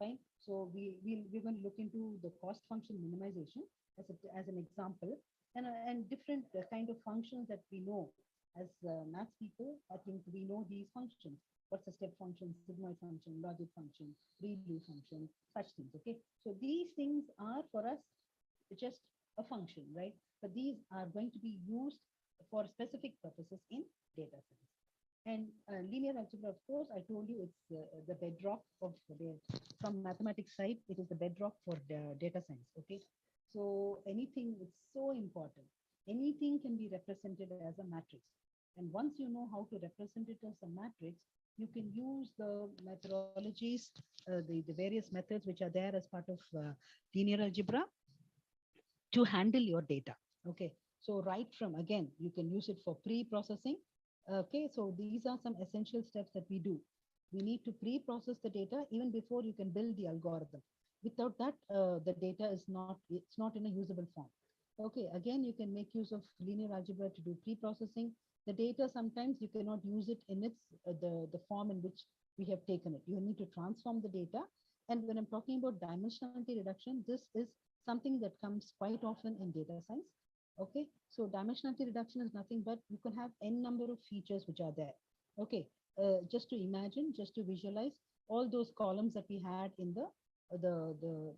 fine? So we're going to look into the cost function minimization as an example, and different kind of functions that we know. As maths people, I think we know these functions. What's the step function, sigmoid function, logic function, redo function, such things, okay? So these things are for us just a function, right? But these are going to be used for specific purposes in data science. And linear algebra, of course, I told you it's the bedrock of from mathematics side, it is the bedrock for the data science, okay? So anything, it's so important. Anything can be represented as a matrix. And once you know how to represent it as a matrix, you can use the methodologies, the various methods which are there as part of linear algebra to handle your data, okay? So right from, again, you can use it for pre-processing. Okay, so these are some essential steps that we do. We need to pre-process the data even before you can build the algorithm. Without that, the data is it's not in a usable form. Okay, again, you can make use of linear algebra to do pre-processing. The data, sometimes you cannot use it in its the form in which we have taken it. You need to transform the data. And when I'm talking about dimensionality reduction, this is something that comes quite often in data science. Okay, so dimensionality reduction is nothing but you can have n number of features which are there. Okay, just to imagine, just to visualize all those columns that we had in the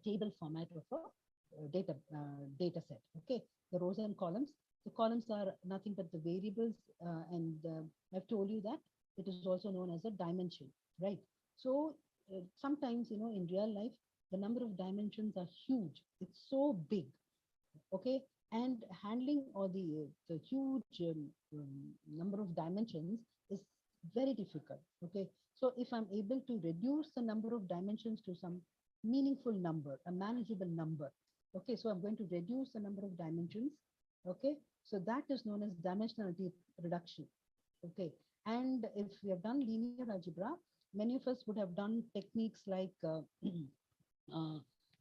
table format of a data set. Okay, the rows and columns. The columns are nothing but the variables, and I've told you that it is also known as a dimension, right? So sometimes, you know, in real life, the number of dimensions are huge. It's so big. Okay, and handling all the huge number of dimensions is very difficult. Okay, so if I'm able to reduce the number of dimensions to some meaningful number, a manageable number, okay, so I'm going to reduce the number of dimensions. Okay, so that is known as dimensionality reduction. Okay, and if we have done linear algebra, many of us would have done techniques like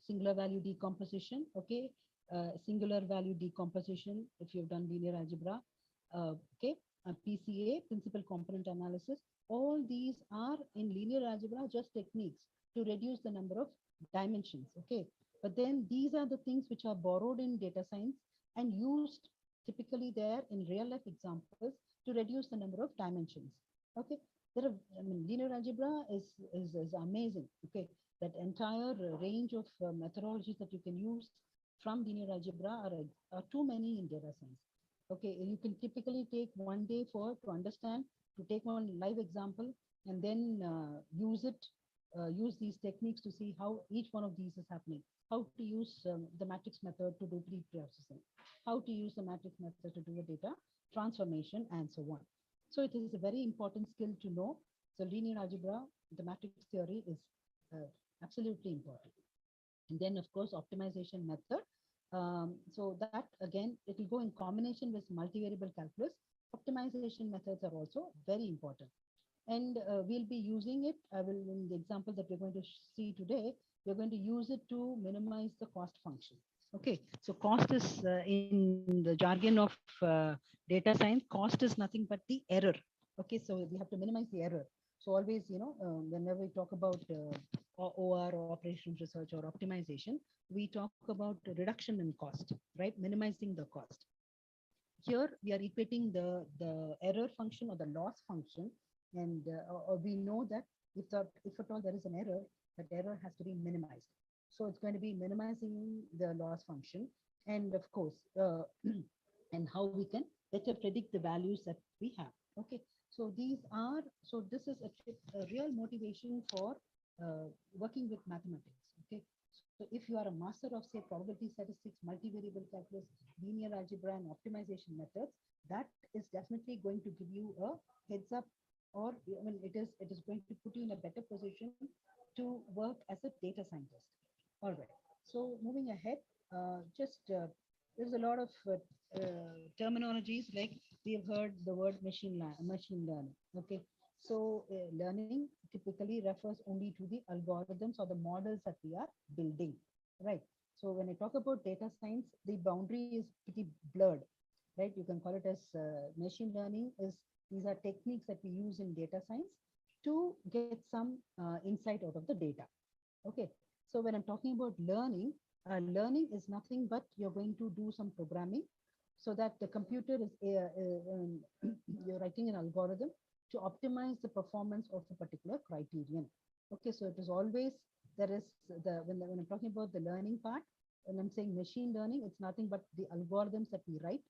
singular value decomposition. Okay, singular value decomposition if you've done linear algebra, okay, PCA, principal component analysis. All these are in linear algebra just techniques to reduce the number of dimensions. Okay, But then these are the things which are borrowed in data science and used typically there in real life examples to reduce the number of dimensions. Okay, there are, I mean, linear algebra is amazing. Okay, that entire range of methodologies that you can use from linear algebra are too many in data science. Okay, you can typically take one day to understand, to take one live example, and then use these techniques to see how each one of these is happening. How to use the matrix method to do pre-processing, how to use the matrix method to do a data transformation, and so on. So it is a very important skill to know. So linear algebra, the matrix theory is absolutely important. And then, of course, optimization method. So that, again, it will go in combination with multivariable calculus. Optimization methods are also very important. And we'll be using it. I will, in the example that we're going to see today, we're going to use it to minimize the cost function. Okay, so cost is in the jargon of data science, cost is nothing but the error. Okay, so we have to minimize the error. So always, whenever we talk about OR, or operations research, or optimization, we talk about reduction in cost, right? Minimizing the cost. Here we are equating the error function or the loss function, and we know that if at all there is an error, that error has to be minimized. So it's going to be minimizing the loss function, and of course, and how we can better predict the values that we have. Okay, so this is a real motivation for working with mathematics. Okay, so if you are a master of, say, probability statistics, multivariable calculus, linear algebra, and optimization methods, that is definitely going to give you a heads up, or I mean, it is going to put you in a better position to work as a data scientist. All right. So moving ahead, there's a lot of terminologies, like we have heard the word machine learning. Okay. So learning typically refers only to the algorithms or the models that we are building, right? So when I talk about data science, the boundary is pretty blurred, right? You can call it as machine learning. These are techniques that we use in data science to get some insight out of the data. Okay, so when I'm talking about learning, learning is nothing but you're going to do some programming so that the computer is you're writing an algorithm to optimize the performance of a particular criterion. Okay, so it is always, there is when I'm talking about the learning part, when I'm saying machine learning, it's nothing but the algorithms that we write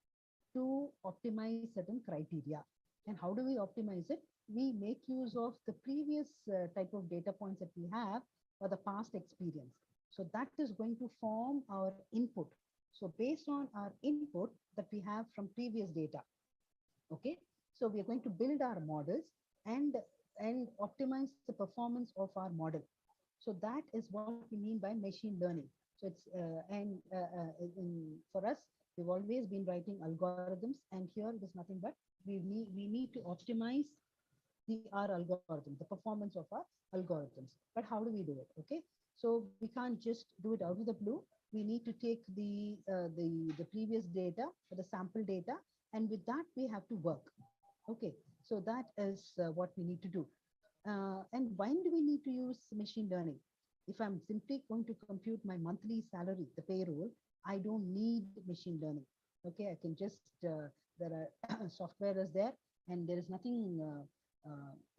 to optimize certain criteria. And how do we optimize it? We make use of the previous type of data points that we have, or the past experience. So that is going to form our input. So based on our input that we have from previous data, okay, so we are going to build our models and optimize the performance of our model. So that is what we mean by machine learning. So it's for us, we've always been writing algorithms, and here it is nothing but we need to optimize our algorithm, the performance of our algorithms. But how do we do it? Okay, so we can't just do it out of the blue. We need to take the previous data, or the sample data, and with that we have to work. Okay, so that is what we need to do. And when do we need to use machine learning? If I'm simply going to compute my monthly salary, the payroll, I don't need machine learning. Okay, I can just there are software is there, and there is nothing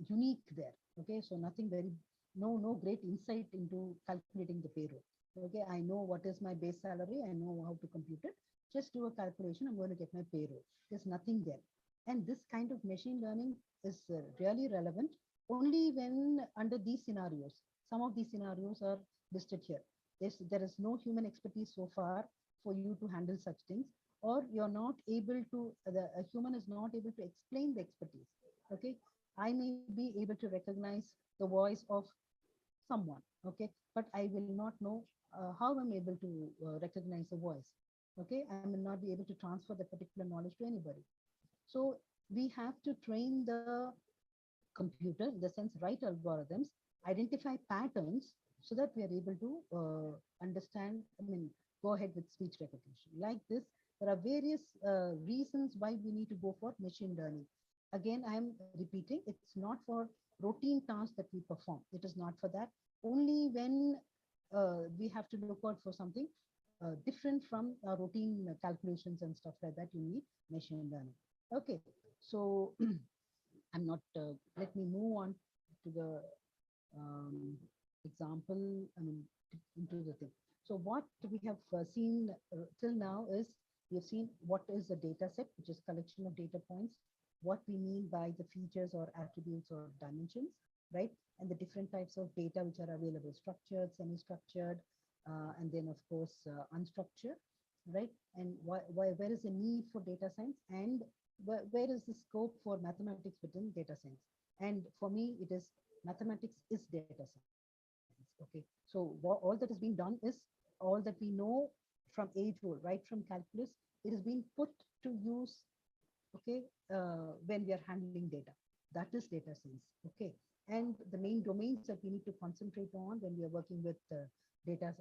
unique there. Okay, so nothing no great insight into calculating the payroll. Okay, I know what is my base salary, I know how to compute it. Just do a calculation, I'm going to get my payroll. There's nothing there. And this kind of machine learning is really relevant only when under these scenarios. Some of these scenarios are listed here. There is no human expertise so far for you to handle such things, or you're not able to, a human is not able to explain the expertise. Okay, I may be able to recognize the voice of someone, okay, but I will not know how I'm able to recognize the voice. Okay, I will not be able to transfer the particular knowledge to anybody. So we have to train the computer, in the sense, write algorithms, identify patterns, so that we are able to understand, go ahead with speech recognition. Like this, there are various reasons why we need to go for machine learning. Again, I'm repeating, it's not for routine tasks that we perform. It is not for that. Only when we have to look out for something different from routine calculations and stuff like that. You need machine learning. Okay, so I'm not, let me move on to the example, I mean, into the thing. So what we have seen till now is, we have seen what is a data set, which is collection of data points, what we mean by the features or attributes or dimensions, right? And the different types of data which are available, structured, semi-structured, and then of course, unstructured, right? And where is the need for data science, and where is the scope for mathematics within data science? And for me, it is mathematics is data science. Okay, so all that is being done is all that we know from age old, right from calculus, it is being put to use, okay, when we are handling data. That is data science, okay. And the main domains that we need to concentrate on when we are working with data,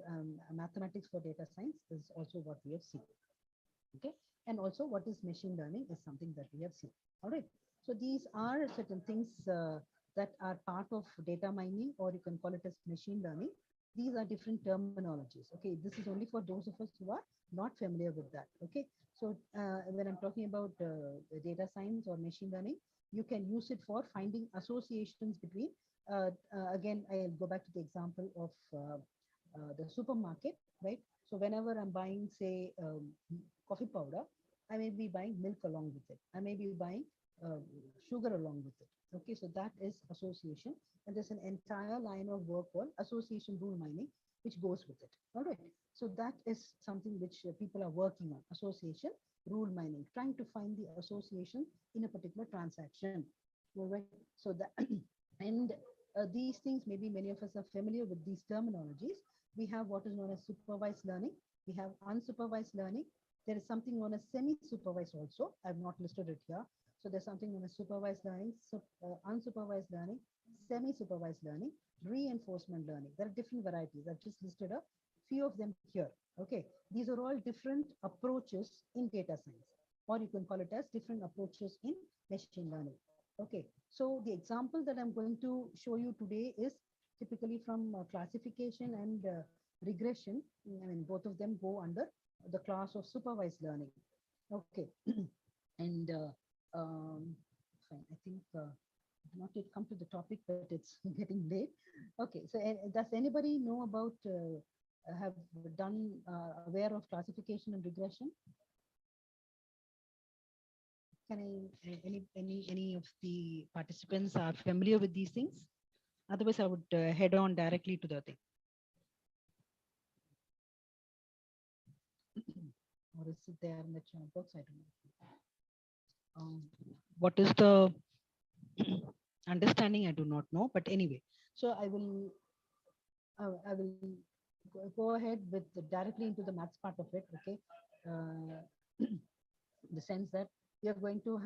mathematics for data science is also what we have seen, okay. And also what is machine learning is something that we have seen. All right, so these are certain things that are part of data mining, or you can call it as machine learning. These are different terminologies, okay. This is only for those of us who are not familiar with that, okay. So when I'm talking about data science or machine learning, you can use it for finding associations between, again, I'll go back to the example of the supermarket, right? So whenever I'm buying, say, coffee powder, I may be buying milk along with it. I may be buying sugar along with it. Okay, so that is association. And there's an entire line of work called association rule mining, which goes with it. All right. So that is something which people are working on, association rule mining, trying to find the association in a particular transaction. All right. So that, and these things, maybe many of us are familiar with these terminologies. We have what is known as supervised learning. We have unsupervised learning. There is something known as semi-supervised also. I've not listed it here. So there's something known as supervised learning, unsupervised learning, semi-supervised learning, reinforcement learning. There are different varieties. I've just listed a few of them here. Okay, these are all different approaches in data science, or you can call it as different approaches in machine learning. Okay, so the example that I'm going to show you today is typically from classification and regression. I mean, both of them go under the class of supervised learning. Okay, and fine, I think not yet come to the topic, but it's getting late. Okay, so does anybody know about, have done aware of classification and regression? Can any of the participants are familiar with these things? Otherwise, I would head on directly to the thing. Or is it there in the chat box? I don't know. What is the understanding? I do not know, but anyway, so I will go ahead with directly into the maths part of it. Okay, in the sense that we're going to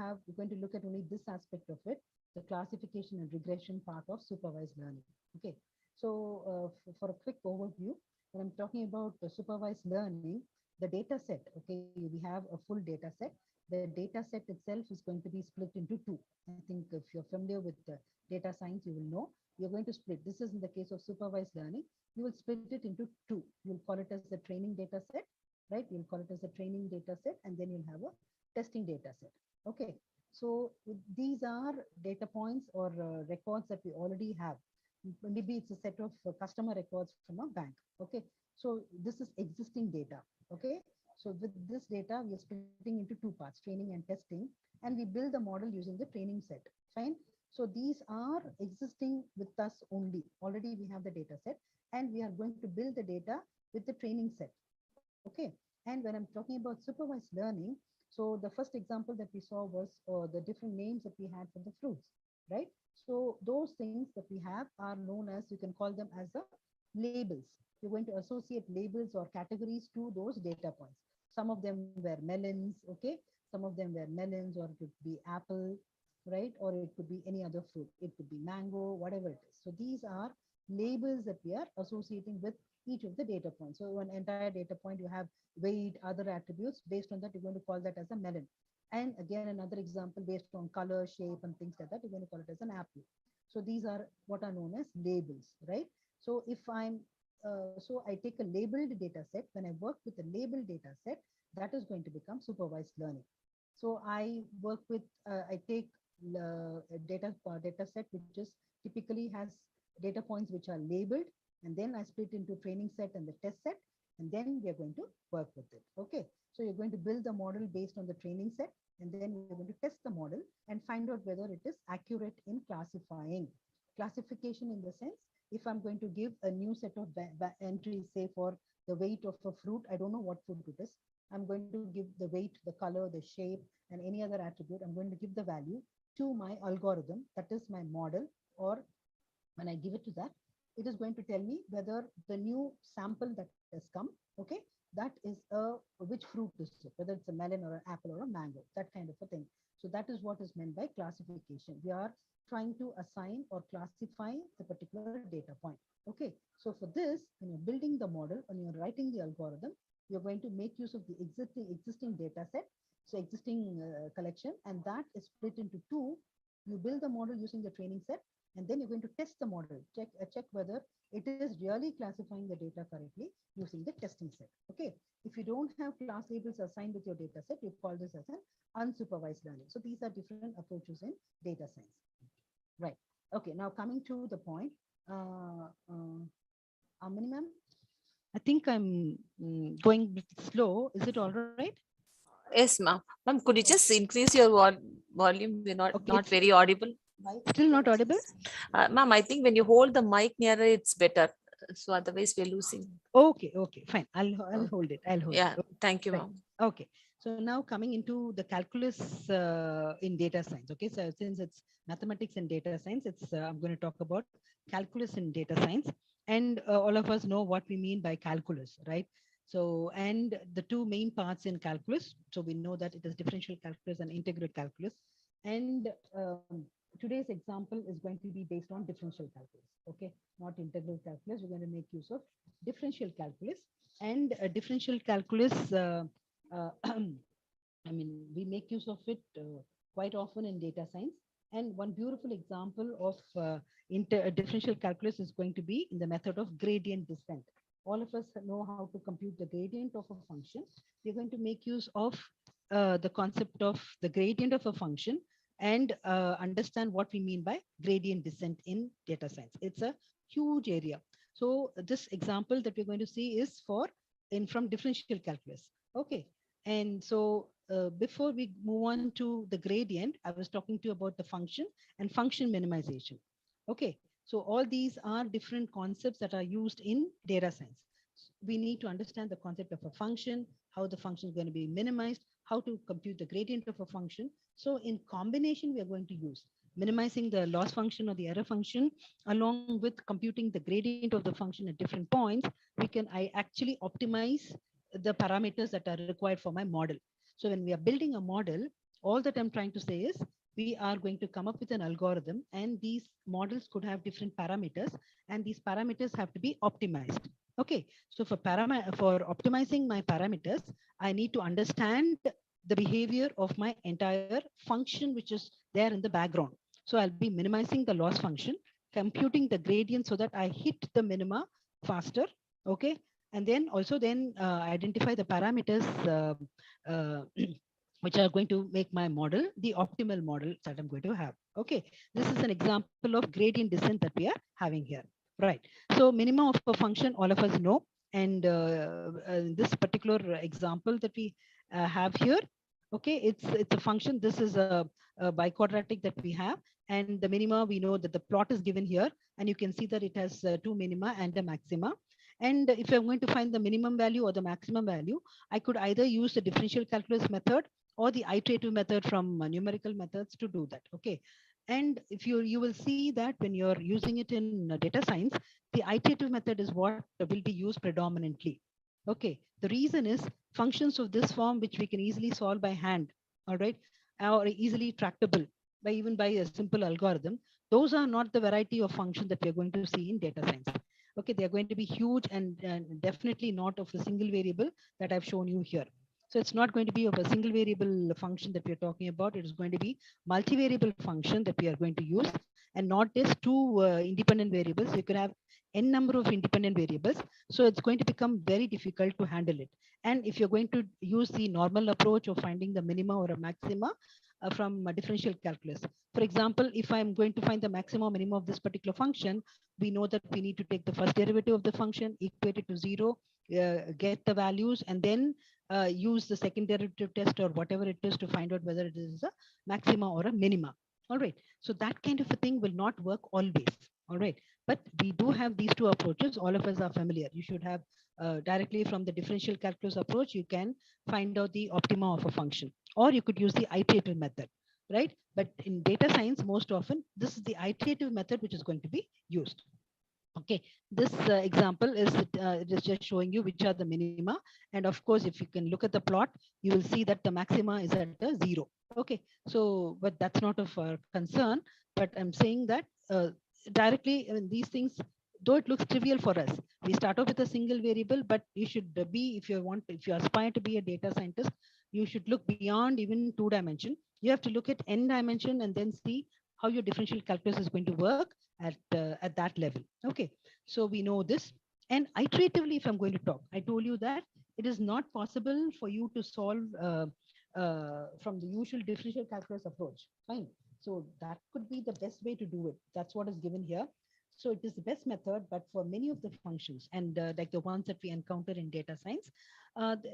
look at only this aspect of it, the classification and regression part of supervised learning. Okay, so for a quick overview, when I'm talking about supervised learning, the data set, okay, we have a full data set. The data set itself is going to be split into two. I think if you're familiar with data science, you will know you're going to split. This is in the case of supervised learning. You will split it into two. You'll call it as the training data set, right? You'll call it as a training data set, and then you'll have a testing data set. Okay, so these are data points or records that we already have. Maybe it's a set of customer records from a bank. Okay, so this is existing data. Okay, so with this data, we are splitting into two parts, training and testing, and we build the model using the training set. Fine. So these are existing with us only. Already we have the data set, and we are going to build the data with the training set. Okay. And when I'm talking about supervised learning, so the first example that we saw was the different names that we had for the fruits, right? So those things that we have are known as, you can call them as the labels. You're going to associate labels or categories to those data points. Some of them were melons, okay? Some of them were melons, or it could be apple, right? Or it could be any other fruit. It could be mango, whatever it is. So these are labels that we are associating with each of the data points. So an entire data point, you have weight, other attributes. Based on that, you're going to call that as a melon. And again, another example based on color, shape, and things like that, you're going to call it as an apple. So these are what are known as labels, right? So if I'm So I take a labeled data set. When I work with a labeled data set, that is going to become supervised learning. So I work with, I take a data set which is typically has data points which are labeled, and then I split into training set and the test set, and then we are going to work with it. Okay, so you're going to build the model based on the training set, and then we're going to test the model and find out whether it is accurate in classifying. Classification in the sense, if I'm going to give a new set of entries, say for the weight of a fruit, I don't know what fruit it is. I'm going to give the weight, the color, the shape, and any other attribute. I'm going to give the value to my algorithm, that is my model, or when I give it to that, it is going to tell me whether the new sample that has come, okay, that is which fruit is it, whether it's a melon or an apple or a mango, that kind of a thing. So that is what is meant by classification. We are trying to assign or classify the particular data point. Okay, so for this, when you're building the model, when you're writing the algorithm, you're going to make use of the existing data set, so existing collection, and that is split into two. You build the model using the training set, and then you're going to test the model, check whether it is really classifying the data correctly using the testing set. Okay, if you don't have class labels assigned with your data set, you call this as an unsupervised learning. So these are different approaches in data science. Right. Okay, now coming to the point, Amini ma'am, I think I'm going slow. Is it all right? Yes, ma'am. Ma'am, could you just increase your volume? We're not, Okay, not very audible. Still not audible? Ma'am, I think when you hold the mic nearer, it's better. So otherwise we're losing. Okay, fine. I'll hold it. I'll hold Yeah, it. thank you, Right. ma'am. Okay, so now coming into the calculus in data science. Okay, so since it's mathematics and data science, it's I'm going to talk about calculus in data science, and all of us know what we mean by calculus, right? So, and the two main parts in calculus. So we know that it is differential calculus and integral calculus, and today's example is going to be based on differential calculus. Okay, not integral calculus. We're going to make use of differential calculus, and differential calculus. I mean, we make use of it quite often in data science. And one beautiful example of differential calculus is going to be in the method of gradient descent. All of us know how to compute the gradient of a function. We're going to make use of the concept of the gradient of a function and understand what we mean by gradient descent in data science. It's a huge area. So this example that we're going to see is from differential calculus. Okay. And so before we move on to the gradient, I was talking to you about the function and function minimization. Okay. So all these are different concepts that are used in data science. We need to understand the concept of a function, how the function is going to be minimized, how to compute the gradient of a function. So in combination, we are going to use minimizing the loss function or the error function, along with computing the gradient of the function at different points. I actually optimize the parameters that are required for my model. So when we are building a model, all that I'm trying to say is we are going to come up with an algorithm, and these models could have different parameters, and these parameters have to be optimized. Okay, so for optimizing my parameters, I need to understand the behavior of my entire function, which is there in the background. So I'll be minimizing the loss function, computing the gradient so that I hit the minima faster. Okay, and then also identify the parameters which are going to make my model the optimal model that I'm going to have. Okay, this is an example of gradient descent that we are having here. Right. So minimum of a function, all of us know. And this particular example that we have here, okay, it's a function. This is a biquadratic that we have. And the minima, we know that the plot is given here. And you can see that it has two minima and a maxima. And if I'm going to find the minimum value or the maximum value, I could either use the differential calculus method or the iterative method from numerical methods to do that. Okay. And if you will see that when you're using it in data science, the iterative method is what will be used predominantly. Okay. The reason is functions of this form, which we can easily solve by hand, all right, or easily tractable even by a simple algorithm. Those are not the variety of functions that we're going to see in data science. Okay, they're going to be huge and definitely not of the single variable that I've shown you here. So it's not going to be of a single variable function that we're talking about. It is going to be multivariable function that we are going to use, and not just two independent variables. You could have n number of independent variables. So it's going to become very difficult to handle it. And if you're going to use the normal approach of finding the minima or a maxima from differential calculus, for example, if I'm going to find the maximum minimum of this particular function, we know that we need to take the first derivative of the function, equate it to 0, get the values, and then use the second derivative test or whatever it is to find out whether it is a maxima or a minima. All right. So that kind of a thing will not work always. All right. But we do have these two approaches. All of us are familiar. You should have directly from the differential calculus approach, you can find out the optima of a function, or you could use the iterative method, right? But in data science, most often, this is the iterative method which is going to be used. Okay, this example is it is just showing you which are the minima. And of course, if you can look at the plot, you will see that the maxima is at a 0. Okay, so but that's not of concern. But I'm saying that directly, I mean, these things, though it looks trivial for us, we start off with a single variable, but you should be, if you aspire to be a data scientist, you should look beyond even 2 dimension. You have to look at n dimension and then see how your differential calculus is going to work at that level. Okay, so we know this. And iteratively, if I'm going to talk, I told you that it is not possible for you to solve from the usual differential calculus approach. Fine. So that could be the best way to do it. That's what is given here. So it is the best method, but for many of the functions, and like the ones that we encounter in data science,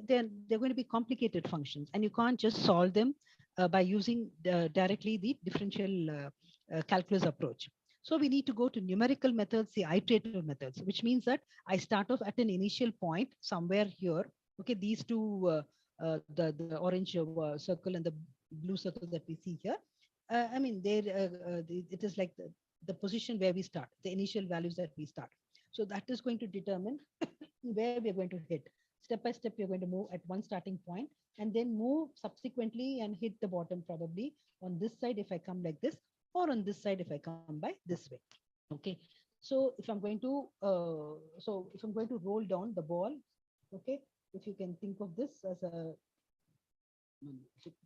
they're going to be complicated functions, and you can't just solve them by using directly the differential calculus approach. So we need to go to numerical methods, the iterative methods, which means that I start off at an initial point somewhere here. Okay, these two, the orange circle and the blue circle that we see here. I mean, it is like the position where we start, the initial values that we start. So that is going to determine where we're going to hit. Step by step, we're going to move at one starting point and then move subsequently and hit the bottom probably on this side if I come like this, or on this side if I come by this way. Okay. So if I'm going to roll down the ball, okay, if you can think of this as a,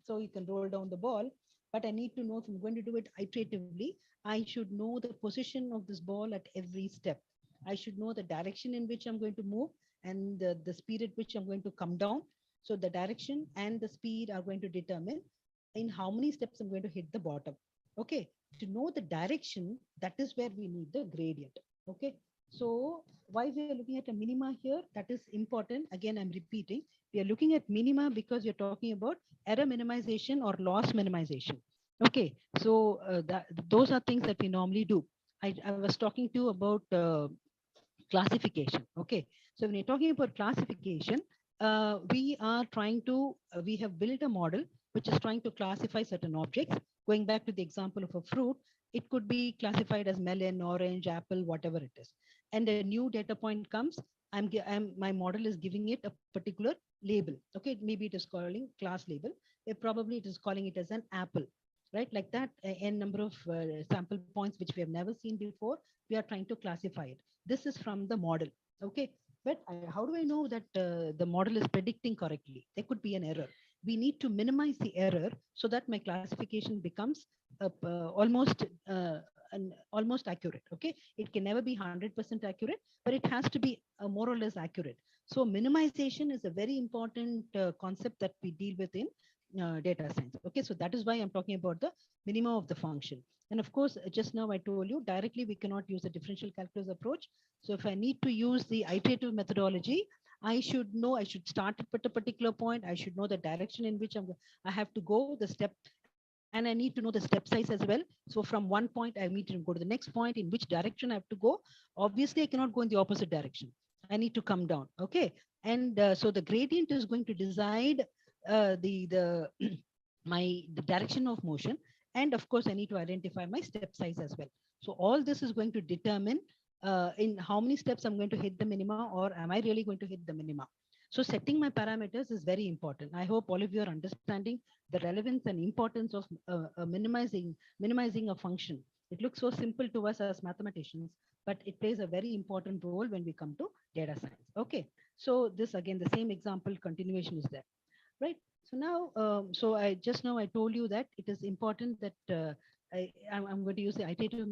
so you can roll down the ball, but I need to know if I'm going to do it iteratively, I should know the position of this ball at every step. I should know the direction in which I'm going to move and the speed at which I'm going to come down. So the direction and the speed are going to determine in how many steps I'm going to hit the bottom. Okay, to know the direction, that is where we need the gradient. Okay, so why we are looking at a minima here, that is important. Again, I'm repeating, we are looking at minima because you're talking about error minimization or loss minimization. Okay, so those are things that we normally do. I was talking to you about classification. Okay, so when you're talking about classification, we have built a model which is trying to classify certain objects. Going back to the example of a fruit, it could be classified as melon, orange, apple, whatever it is. And a new data point comes, my model is giving it a particular label. Okay, maybe it is calling class label. Probably it is calling it as an apple, right? Like that, n number of sample points which we have never seen before. We are trying to classify it. This is from the model. Okay, but how do I know that the model is predicting correctly? There could be an error. We need to minimize the error so that my classification becomes almost accurate. Okay, it can never be 100% accurate, but it has to be more or less accurate. So minimization is a very important concept that we deal with in data science. Okay, so that is why I'm talking about the minimum of the function. And of course, just now I told you directly we cannot use the differential calculus approach. So if I need to use the iterative methodology, I should know I should start at a particular point. I should know the direction in which I have to go, the step, and I need to know the step size as well. So from one point, I need to go to the next point, in which direction I have to go. Obviously, I cannot go in the opposite direction. I need to come down. Okay, and so the gradient is going to decide the direction of motion, and of course I need to identify my step size as well. So all this is going to determine in how many steps I'm going to hit the minima, or am I really going to hit the minima. So setting my parameters is very important. I hope all of you are understanding the relevance and importance of minimizing a function. It looks so simple to us as mathematicians, but it plays a very important role when we come to data science. Okay, so this again, the same example continuation is there, right? So now, so I just now I told you that it is important that I'm going to use the iterative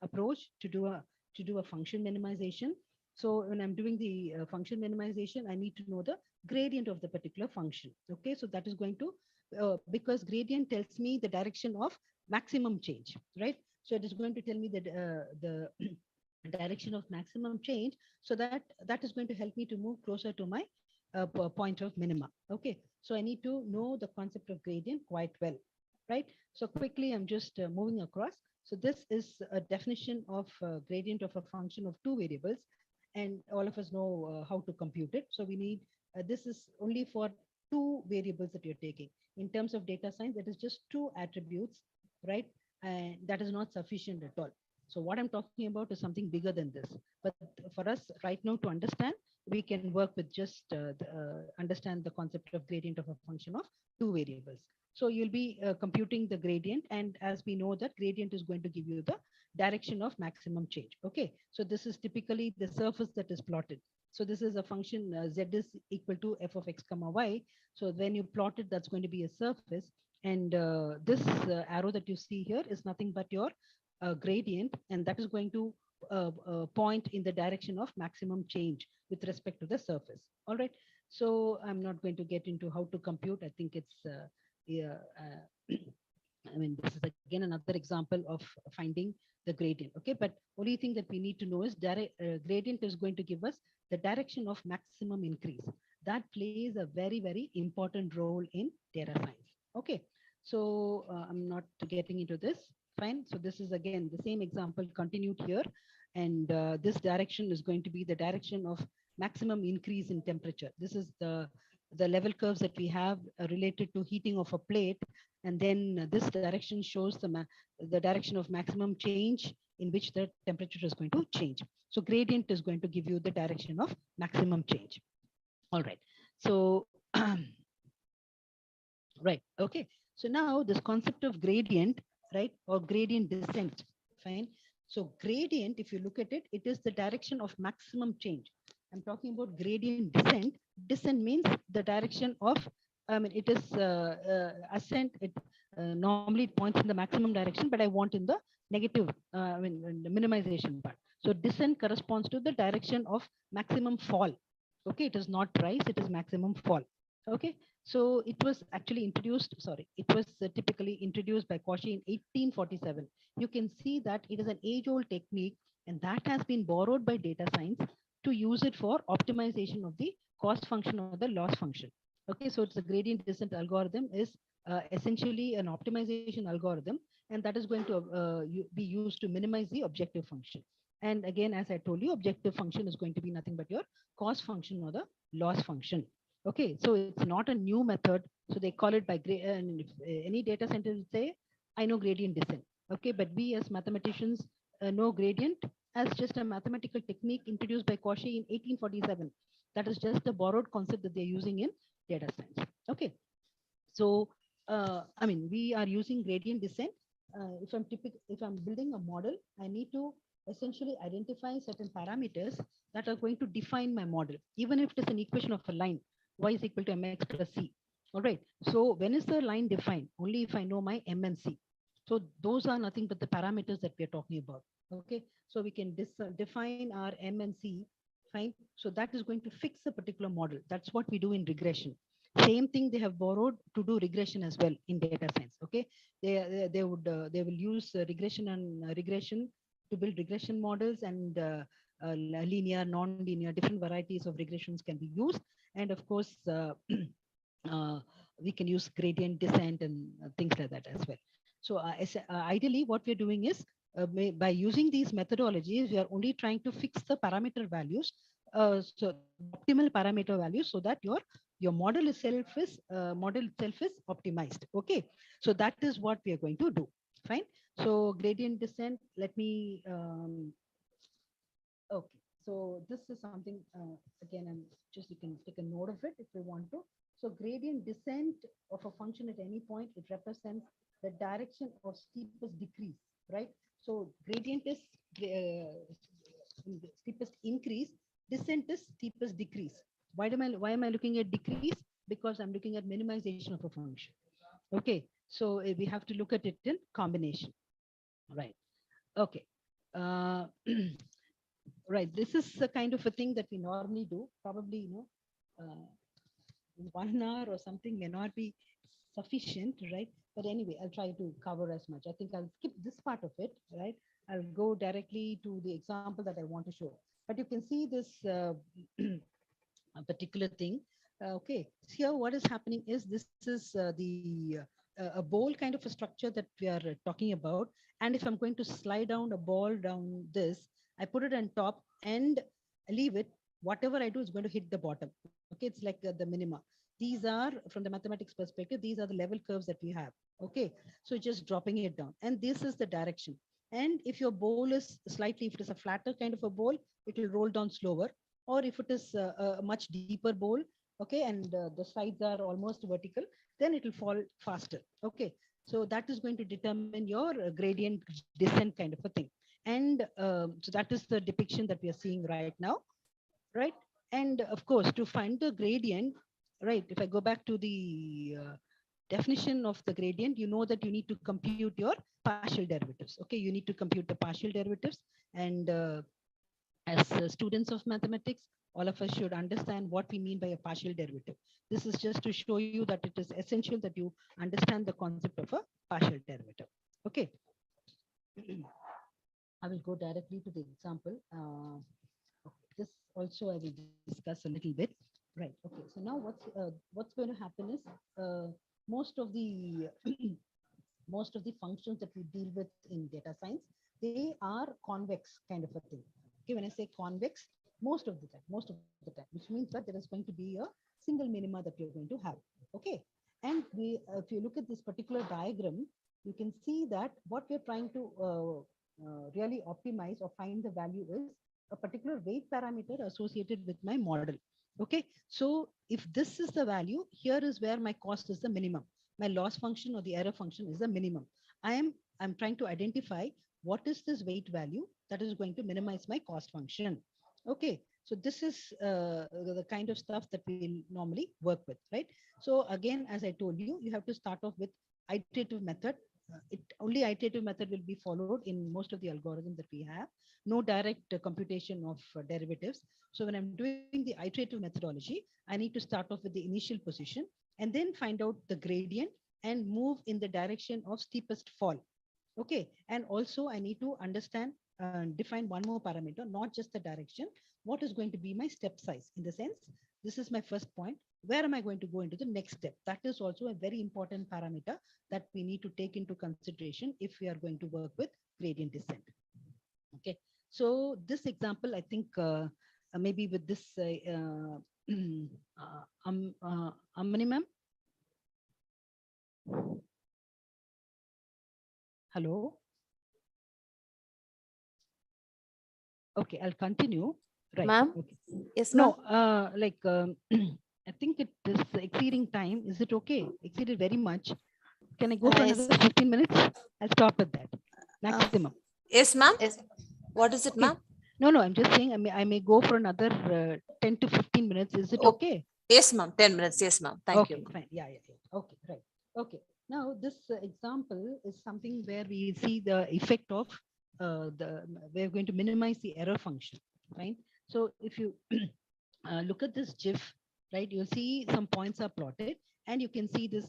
approach to to do a function minimization. So when I'm doing the function minimization, I need to know the gradient of the particular function. Okay, so that is going to, because gradient tells me the direction of maximum change, right? So it is going to tell me that the direction of maximum change. So that is going to help me to move closer to my point of minima. Okay, so I need to know the concept of gradient quite well, right? So quickly, I'm just moving across. So this is a definition of gradient of a function of two variables, and all of us know how to compute it. So we need, this is only for two variables that you're taking. In terms of data science, that is just two attributes, right? And that is not sufficient at all. So what I'm talking about is something bigger than this. But for us right now to understand, we can work with just understand the concept of gradient of a function of two variables. So you'll be computing the gradient, and as we know that gradient is going to give you the direction of maximum change. Okay, so this is typically the surface that is plotted. So this is a function z is equal to f of x comma y. So when you plot it, that's going to be a surface. And this arrow that you see here is nothing but your gradient, and that is going to point in the direction of maximum change with respect to the surface. All right. So I'm not going to get into how to compute. I think it's, yeah, I mean, this is again another example of finding the gradient. Okay. But only thing that we need to know is gradient is going to give us the direction of maximum increase. That plays a very, very important role in data science. Okay. So I'm not getting into this. Fine. So this is again the same example continued here. And this direction is going to be the direction of maximum increase in temperature. This is the level curves that we have related to heating of a plate. And then this direction shows the direction of maximum change in which the temperature is going to change. So gradient is going to give you the direction of maximum change. All right. So, right. Okay. So now this concept of gradient, right, or gradient descent, fine. So gradient, if you look at it, it is the direction of maximum change. I'm talking about gradient descent. Descent means the direction of, I mean, it is ascent. It normally it points in the maximum direction, but I want in the negative, I mean, in the minimization part. So descent corresponds to the direction of maximum fall. Okay, it is not rise, it is maximum fall. Okay, so it was actually introduced, sorry, it was typically introduced by Cauchy in 1847. You can see that it is an age-old technique, and that has been borrowed by data science to use it for optimization of the cost function or the loss function. Okay, so it's a gradient descent algorithm is essentially an optimization algorithm, and that is going to be used to minimize the objective function. And again, as I told you, objective function is going to be nothing but your cost function or the loss function. Okay, so it's not a new method. So they call it by and if any data center will say, I know gradient descent. Okay, but we as mathematicians know gradient as just a mathematical technique introduced by Cauchy in 1847. That is just a borrowed concept that they're using in data science. Okay, so I mean, we are using gradient descent. If I'm building a model, I need to essentially identify certain parameters that are going to define my model, even if it is an equation of a line, y is equal to mx plus c. All right. So when is the line defined? Only if I know my m and c. So those are nothing but the parameters that we're talking about. Okay. So we can define our m and c. Fine. So that is going to fix a particular model. That's what we do in regression. Same thing they have borrowed to do regression as well in data science. Okay. They will use regression and regression to build regression models, and linear, non-linear, different varieties of regressions can be used. And of course, we can use gradient descent and things like that as well. So ideally, what we're doing is by using these methodologies, we are only trying to fix the parameter values, so optimal parameter values, so that your model itself is optimized. Okay, so that is what we are going to do. Fine. So gradient descent. Let me. Okay. So this is something, again, you can take a note of it if you want to. So gradient descent of a function at any point, it represents the direction of steepest decrease, right? So gradient is steepest increase, descent is steepest decrease. Why am I looking at decrease? Because I'm looking at minimization of a function. Okay, so we have to look at it in combination, right? Okay. Right. This is the kind of a thing that we normally do. Probably, in 1 hour or something may not be sufficient, right? But anyway, I'll try to cover as much. I think I'll skip this part of it, right? I'll go directly to the example that I want to show. But you can see this a particular thing. Okay, so here what is happening is this is a bowl kind of a structure that we are talking about. And if I'm going to slide down a ball down this, I put it on top and leave it. Whatever I do is going to hit the bottom. Okay, it's like the minima. These are, from the mathematics perspective, these are the level curves that we have. Okay, so just dropping it down. And this is the direction. And if your bowl is slightly, if it is a flatter kind of a bowl, it will roll down slower. Or if it is a much deeper bowl, okay, and the sides are almost vertical, then it will fall faster. Okay, so that is going to determine your gradient descent kind of a thing. And so that is the depiction that we are seeing right now, right? And of course, to find the gradient, right, if I go back to the definition of the gradient, you know that you need to compute your partial derivatives. Okay, you need to compute the partial derivatives. And as students of mathematics, all of us should understand what we mean by a partial derivative. This is just to show you that it is essential that you understand the concept of a partial derivative. Okay. I will go directly to the example. This also I will discuss a little bit. Right. Okay. So now what's going to happen is most of the most of the functions that we deal with in data science, they are convex kind of a thing. Okay, when I say convex, most of the time, which means that there is going to be a single minima that you're going to have. Okay, and if you look at this particular diagram, you can see that what we're trying to really optimize or find the value is a particular weight parameter associated with my model. Okay, so if this is the value, here is where my cost is the minimum. My loss function or the error function is the minimum. I'm trying to identify what is this weight value that is going to minimize my cost function. Okay, so this is the kind of stuff that we normally work with, right? So again, as I told you, you have to start off with iterative method. Only iterative method will be followed in most of the algorithms that we have. No direct computation of derivatives. So when I'm doing the iterative methodology, I need to start off with the initial position and then find out the gradient and move in the direction of steepest fall. Okay, and also I need to understand define one more parameter, not just the direction. What is going to be my step size? In the sense, this is my first point. Where am I going to go into the next step? That is also a very important parameter that we need to take into consideration if we are going to work with gradient descent. Okay, so this example, I think maybe with this Amani ma'am. Hello. Okay, I'll continue. Right. Ma'am? Okay. Yes, No, ma'am. I think it is exceeding time. Is it okay? Exceeded very much. Can I go for Yes. another 15 minutes? I'll stop at that. Maximum. Yes, ma'am. Yes. What is it, Okay. ma'am? No, I'm just saying I may go for another 10 to 15 minutes. Is it Oh, okay? Yes, ma'am. 10 minutes. Yes, ma'am. Thank Okay, you. fine. Yeah. Okay, right. Okay. Now, this example is something where we see the effect of we're going to minimize the error function, right? So if you look at this GIF, right, you'll see some points are plotted and you can see this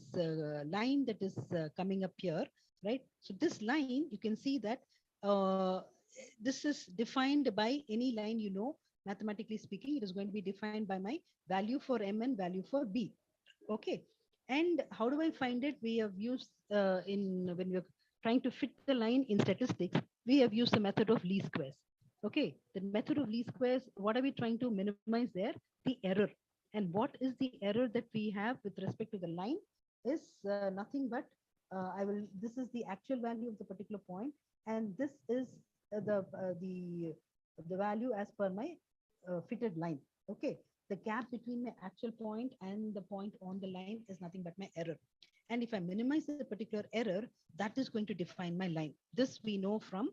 line that is coming up here, right? So this line, you can see that this is defined by any line, mathematically speaking, it is going to be defined by my value for M and value for B. Okay. And how do I find it? We have used when we're trying to fit the line in statistics, we have used the method of least squares. Okay. The method of least squares, what are we trying to minimize there? The error. And what is the error that we have with respect to the line is nothing but this is the actual value of the particular point. And this is the value as per my fitted line. Okay. The gap between my actual point and the point on the line is nothing but my error. And if I minimize the particular error, that is going to define my line. This we know from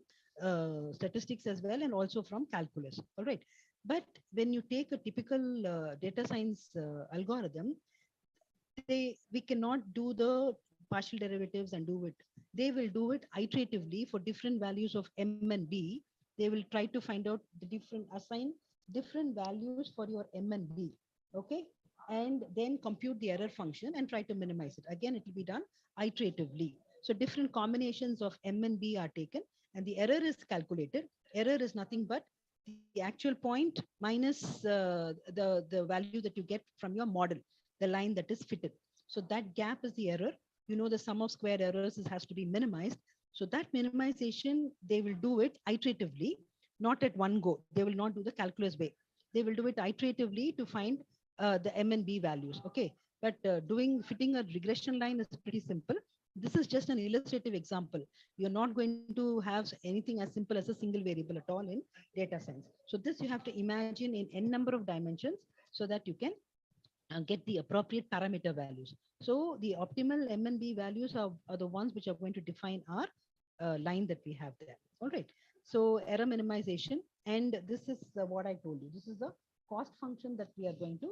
statistics as well, and also from calculus. All right. But when you take a typical data science algorithm, we cannot do the partial derivatives and do it. They will do it iteratively for different values of M and B. they will try to find out assign different values for your M and B. Okay. And then compute the error function and try to minimize it. Again, it will be done iteratively. So different combinations of M and B are taken and the error is calculated. Error is nothing but the actual point minus the value that you get from your model, the line that is fitted. So that gap is the error. You know, the sum of square errors has to be minimized. So that minimization, they will do it iteratively, not at one go. They will not do the calculus way. They will do it iteratively to find the M and B values. Okay. But fitting a regression line is pretty simple. This is just an illustrative example. You're not going to have anything as simple as a single variable at all in data science. So this you have to imagine in n number of dimensions so that you can get the appropriate parameter values. So the optimal M and B values are the ones which are going to define our line that we have there. All right. So error minimization, and this is what I told you. This is the cost function that we are going to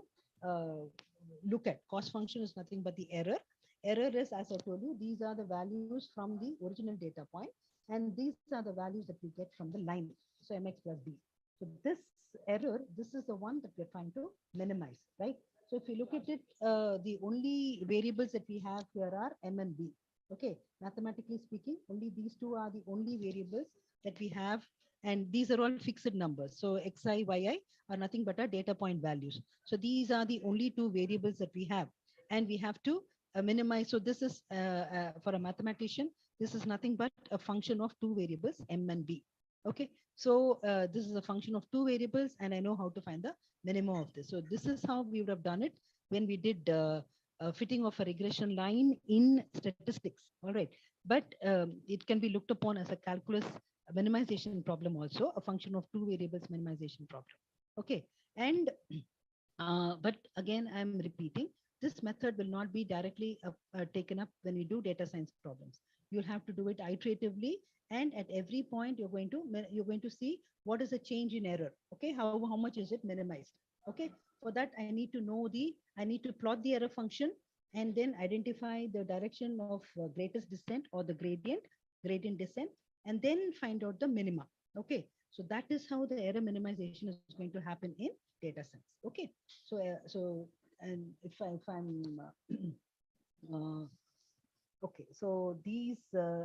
look at. Cost function is nothing but the error. Error is, as I told you, these are the values from the original data point, and these are the values that we get from the line. So mx plus b. So this error, this is the one that we're trying to minimize, right? So if you look at it, the only variables that we have here are m and b. Okay, mathematically speaking, only these two are the only variables that we have, and these are all fixed numbers. So xi, yi are nothing but our data point values. So these are the only two variables that we have, and we have to minimize. So this is for a mathematician, this is nothing but a function of two variables, m and b. Okay, so this is a function of two variables, and I know how to find the minimum of this. So this is how we would have done it when we did fitting of a regression line in statistics. All right, but it can be looked upon as a calculus minimization problem also, a function of two variables minimization problem. Okay, and but again, I'm repeating, this method will not be directly taken up when we do data science problems. You'll have to do it iteratively, and at every point you're going to see what is the change in error. Okay, how much is it minimized? Okay, for that I need to plot the error function and then identify the direction of greatest descent or the gradient descent, and then find out the minima. Okay, so that is how the error minimization is going to happen in data science. Okay, so and if I'm okay, so these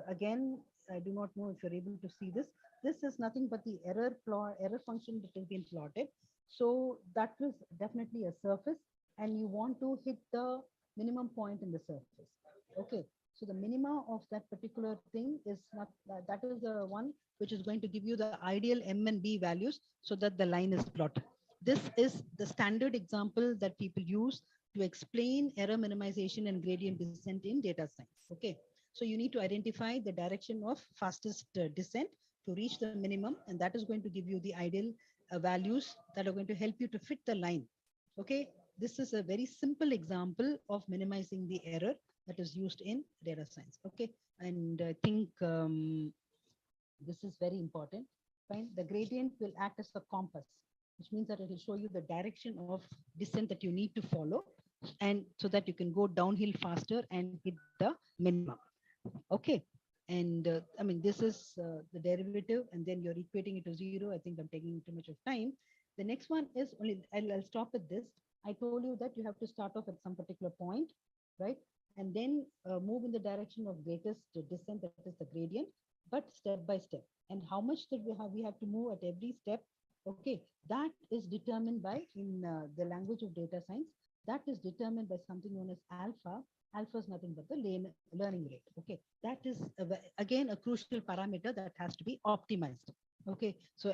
again, I do not know if you're able to see this. This is nothing but the error function that has been plotted. So that is definitely a surface, and you want to hit the minimum point in the surface. Okay, so the minima of that particular thing is not that is the one which is going to give you the ideal M and B values so that the line is plotted. This is the standard example that people use to explain error minimization and gradient descent in data science. Okay, so you need to identify the direction of fastest descent to reach the minimum, and that is going to give you the ideal values that are going to help you to fit the line. Okay, this is a very simple example of minimizing the error that is used in data science. Okay, and I think this is very important. Fine, the gradient will act as a compass, which means that it will show you the direction of descent that you need to follow, and so that you can go downhill faster and hit the minimum. Okay, and I mean, this is the derivative, and then you're equating it to 0. I think I'm taking too much of time. The next one is only, I'll stop at this. I told you that you have to start off at some particular point, right? And then move in the direction of greatest descent, that is the gradient, but step by step. And how much that we have to move at every step. Okay, that is determined by, in the language of data science, that is determined by something known as alpha. Alpha is nothing but the learning rate. Okay, that is again a crucial parameter that has to be optimized. Okay, so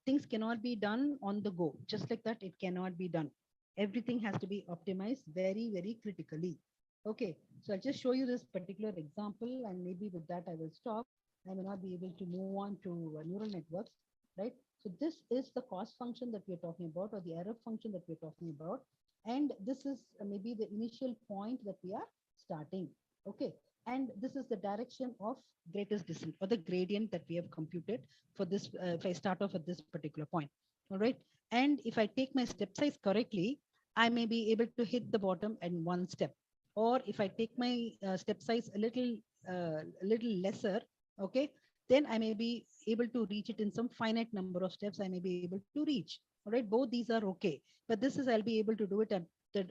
things cannot be done on the go. Just like that, it cannot be done. Everything has to be optimized very, very critically. Okay, so I'll just show you this particular example, and maybe with that I will stop. I may not be able to move on to neural networks, right? So this is the cost function that we're talking about, or the error function that we're talking about. And this is maybe the initial point that we are starting. Okay, and this is the direction of greatest descent, or the gradient that we have computed for this, if I start off at this particular point. All right, and if I take my step size correctly, I may be able to hit the bottom in one step. Or if I take my step size a little lesser, okay, then I may be able to reach it in some finite number of steps. I may be able to reach. All right, both these are okay. But this is I'll be able to do it at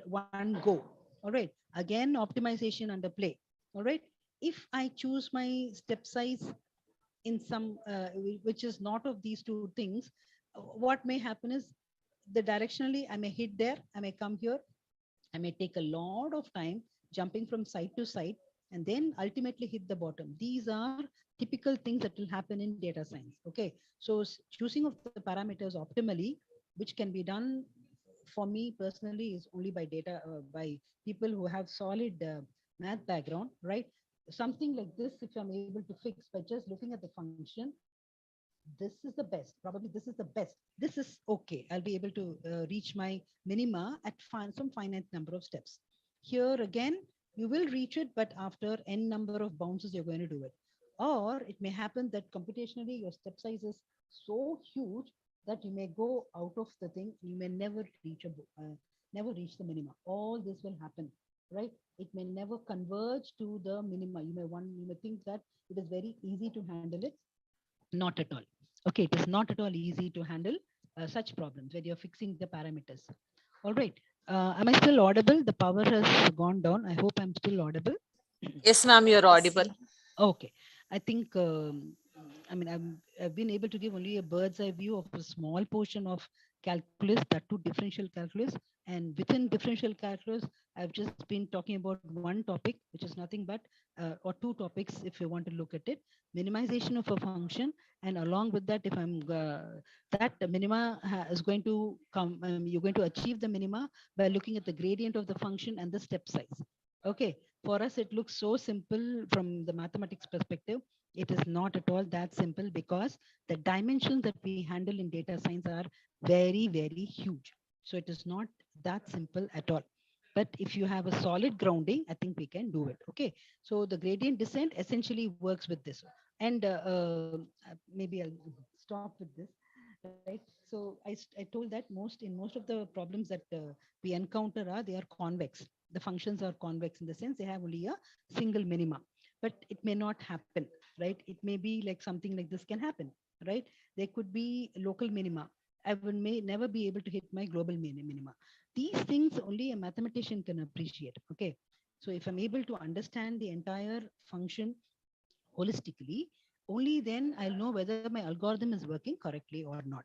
one go. All right, again, optimization under play. All right, if I choose my step size in some which is not of these two things, what may happen is the directionally I may hit there, I may come here, I may take a lot of time jumping from side to side and then ultimately hit the bottom. These are typical things that will happen in data science. Okay, so choosing of the parameters optimally, which can be done for me personally, is only by data by people who have solid math background, right? Something like this, if I'm able to fix by just looking at the function, this is the best, probably this is the best, this is okay, I'll be able to reach my minima at some finite number of steps. Here again, you will reach it, but after n number of bounces you're going to do it. Or it may happen that computationally your step size is so huge that you may go out of the thing, you may never reach never reach the minima. All this will happen, right? It may never converge to the minima. You may think that it is very easy to handle it. Not at all. Okay, it is not at all easy to handle such problems when you're fixing the parameters. All right. Am I still audible? The power has gone down. I hope I'm still audible. Yes, ma'am, you're audible. Okay. I think, I mean, I've been able to give only a bird's eye view of a small portion of calculus, that too differential calculus. And within differential calculus, I've just been talking about one topic, which is nothing but, or two topics, if you want to look at it, minimization of a function. And along with that, if I'm, that minima is going to come, you're going to achieve the minima by looking at the gradient of the function and the step size. Okay. For us, it looks so simple from the mathematics perspective. It is not at all that simple because the dimensions that we handle in data science are very, very huge. So it is not that simple at all. But if you have a solid grounding, I think we can do it. Okay. So the gradient descent essentially works with this. And maybe I'll stop with this. Right. So I told that in most of the problems that we encounter they are convex. The functions are convex in the sense they have only a single minima, but it may not happen, right? It may be like something like this can happen, right? There could be local minima. I may never be able to hit my global minima. These things only a mathematician can appreciate. Okay. So if I'm able to understand the entire function holistically, only then I'll know whether my algorithm is working correctly or not.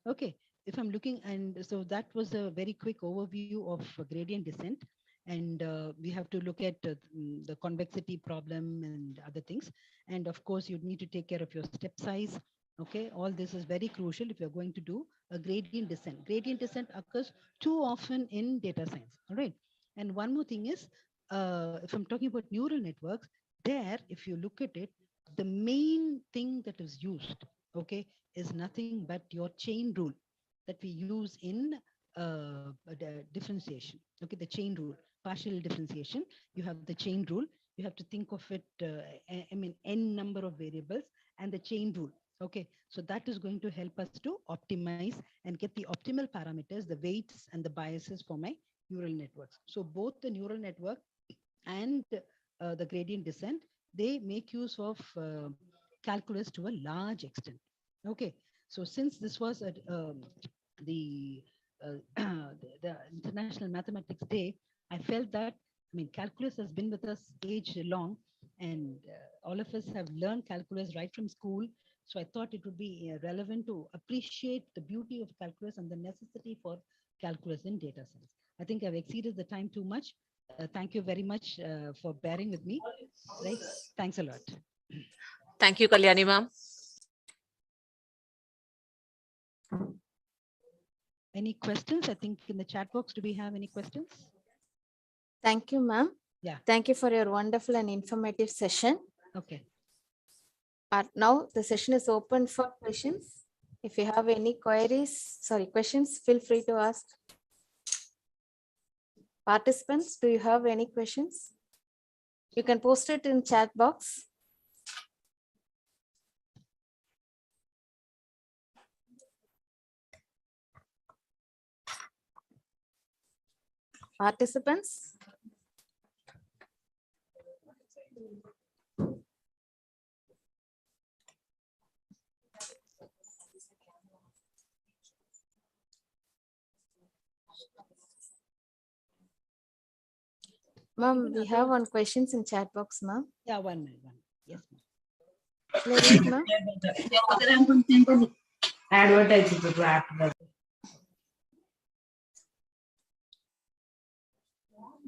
Okay, if I'm looking, and so that was a very quick overview of gradient descent. And we have to look at the convexity problem and other things. And of course, you need to take care of your step size. Okay, all this is very crucial if you're going to do a gradient descent. Gradient descent occurs too often in data science. All right. And one more thing is, if I'm talking about neural networks, there, if you look at it, the main thing that is used, okay, is nothing but your chain rule that we use in differentiation. Okay, the chain rule, partial differentiation. You have the chain rule. You have to think of it, I mean, n number of variables and the chain rule. Okay, so that is going to help us to optimize and get the optimal parameters, the weights and the biases for my neural networks. So both the neural network and the gradient descent, they make use of calculus to a large extent. Okay, so since this was at the, the International Mathematics Day, I felt that, I mean, calculus has been with us age long, and all of us have learned calculus right from school. So I thought it would be relevant to appreciate the beauty of calculus and the necessity for calculus in data science. I think I've exceeded the time too much. Thank you very much for bearing with me. Right? Thanks a lot. Thank you, Kalyani, ma'am. Any questions? I think in the chat box, do we have any questions? Thank you, ma'am. Yeah. Thank you for your wonderful and informative session. Okay. Now the session is open for questions. If you have any questions, feel free to ask. Participants, do you have any questions? You can post it in chat box. Participants? Ma'am, we have one questions in chat box, ma'am. Yeah, one minute. Yes, ma'am. Shall I read, ma'am?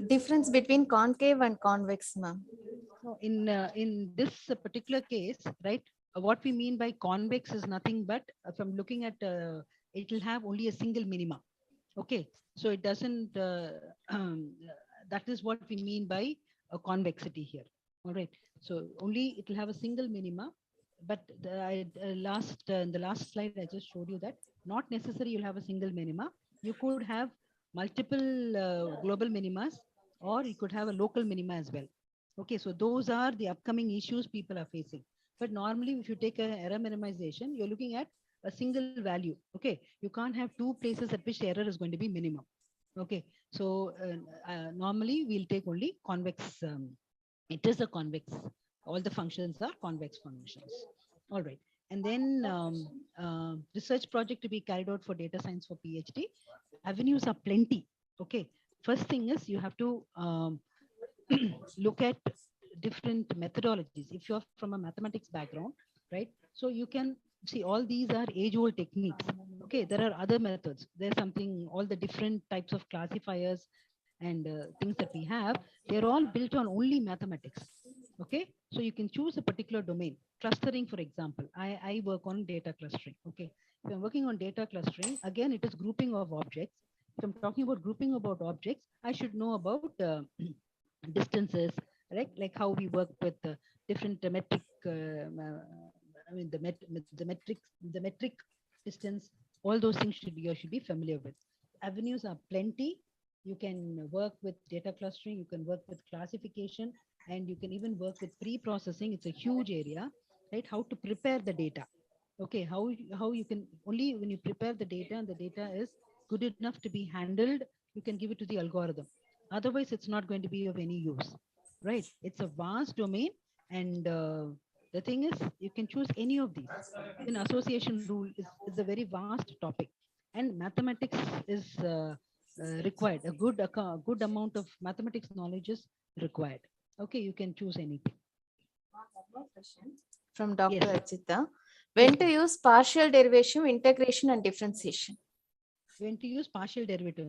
Difference between concave and convex, ma'am. No, in this particular case, right, what we mean by convex is nothing but if I'm looking at it will have only a single minima. Okay, so it doesn't. That is what we mean by a convexity here. All right, so only it will have a single minima. But in the last slide, I just showed you that not necessary you'll have a single minima. You could have multiple global minimas, or you could have a local minima as well. Okay, so those are the upcoming issues people are facing. But normally, if you take an error minimization, you're looking at a single value. Okay, you can't have two places at which the error is going to be minimum. Okay, so normally we'll take only convex. It is a convex. All the functions are convex functions. All right, and then research project to be carried out for data science for PhD. Avenues are plenty. Okay, first thing is you have to look at different methodologies. If you're from a mathematics background, right? So you can see all these are age-old techniques. Okay, there are other methods. There's something, all the different types of classifiers and things that we have, they're all built on only mathematics. Okay, so you can choose a particular domain. Clustering, for example, I work on data clustering. Okay, if I'm working on data clustering, again, it is grouping of objects. If I'm talking about grouping about objects, I should know about distances, right? Like how we work with different metric, I mean the metric distance, all those things you should be familiar with. Avenues are plenty. You can work with data clustering, you can work with classification, and you can even work with pre-processing. It's a huge area, right? How to prepare the data. Okay, how you can, only when you prepare the data and the data is good enough to be handled, you can give it to the algorithm. Otherwise, it's not going to be of any use, right? It's a vast domain, and the thing is, you can choose any of these. An association rule is a very vast topic, and mathematics is required. A good amount of mathematics knowledge is required. Okay, you can choose anything. From Dr. Yes. Archita. When to use partial derivation, integration, and differentiation? When to use partial derivative.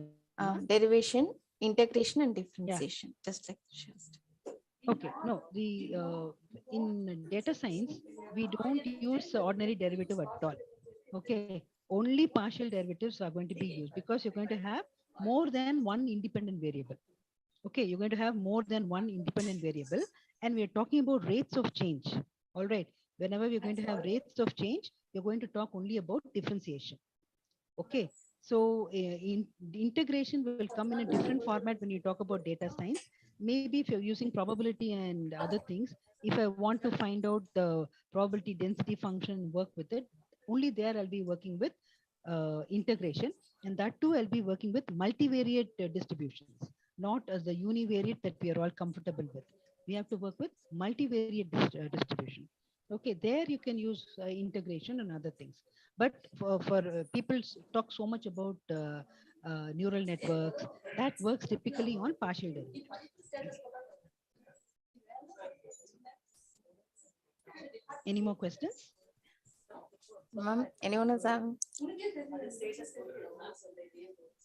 Derivation, integration, and differentiation. Just like just. Okay, no, the in data science, we don't use ordinary derivative at all. Okay, only partial derivatives are going to be used because you're going to have more than one independent variable. Okay, you're going to have more than one independent variable, and we're talking about rates of change. All right, whenever we're going to have rates of change, you're going to talk only about differentiation. Okay, so integration will come in a different format when you talk about data science. Maybe if you're using probability and other things, if I want to find out the probability density function, work with it, only there I'll be working with integration. And that too, I'll be working with multivariate distributions, not as the univariate that we are all comfortable with. We have to work with multivariate distribution. Okay, there you can use integration and other things. But for people talk so much about neural networks, that works typically on partial derivatives. Any more questions? Ma'am, anyone is having?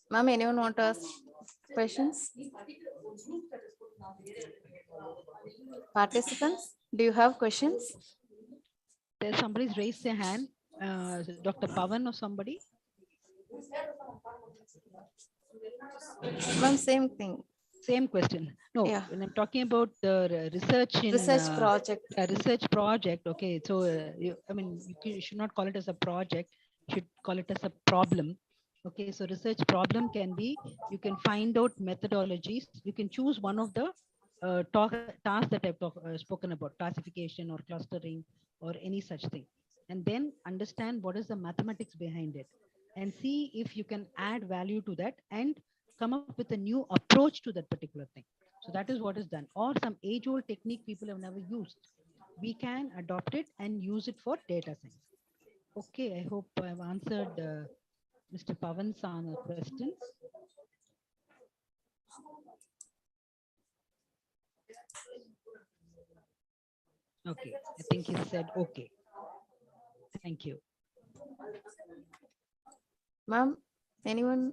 Ma'am, anyone want to ask questions? Participants, do you have questions? There's somebody's raised their hand. Dr. Pavan or somebody? Ma'am, same thing. Same question. No, Yeah. when I'm talking about the research in Research project. a research project, okay, so I mean, you should not call it as a project, you should call it as a problem. Okay, so research problem can be, you can find out methodologies, you can choose one of the tasks that I've spoken about, classification or clustering or any such thing, and then understand what is the mathematics behind it, and see if you can add value to that and come up with a new approach to that particular thing. So that is what is done. Or some age-old technique people have never used. We can adopt it and use it for data science. Okay, I hope I've answered Mr. Pavan's questions. Okay, I think he said okay. Thank you. Ma'am, anyone?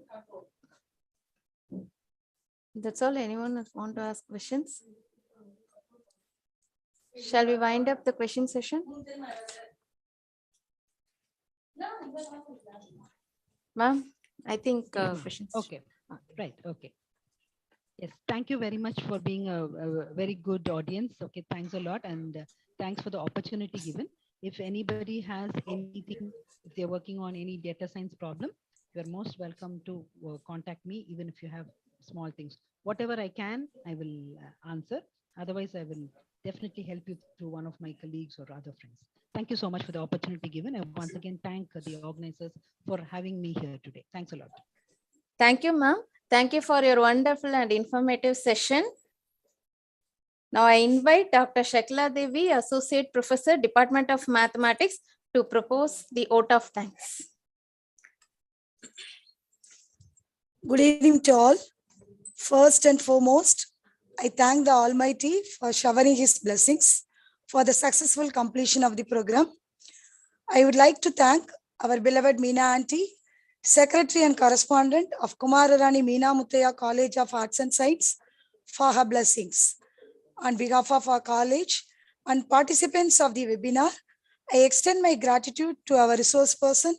That's all. Anyone want to ask questions? Shall we wind up the question session? Ma'am, I think Yes, ma'am. questions. Okay, right, okay. Yes, thank you very much for being a very good audience. Okay, thanks a lot, and thanks for the opportunity given. If anybody has anything, if they're working on any data science problem, you're most welcome to contact me, even if you have small things. Whatever I can, I will answer. Otherwise, I will definitely help you through one of my colleagues or other friends. Thank you so much for the opportunity given. I once again thank the organizers for having me here today. Thanks a lot. Thank you, ma'am. Thank you for your wonderful and informative session. Now I invite Dr. Shekla Devi, Associate Professor, Department of Mathematics, to propose the vote of thanks. Good evening to all. First and foremost, I thank the Almighty for showering His blessings for the successful completion of the program. I would like to thank our beloved Meena Aunty, Secretary and Correspondent of Kumararani Meena Muttaya College of Arts and Science, for her blessings. On behalf of our college and participants of the webinar, I extend my gratitude to our resource person,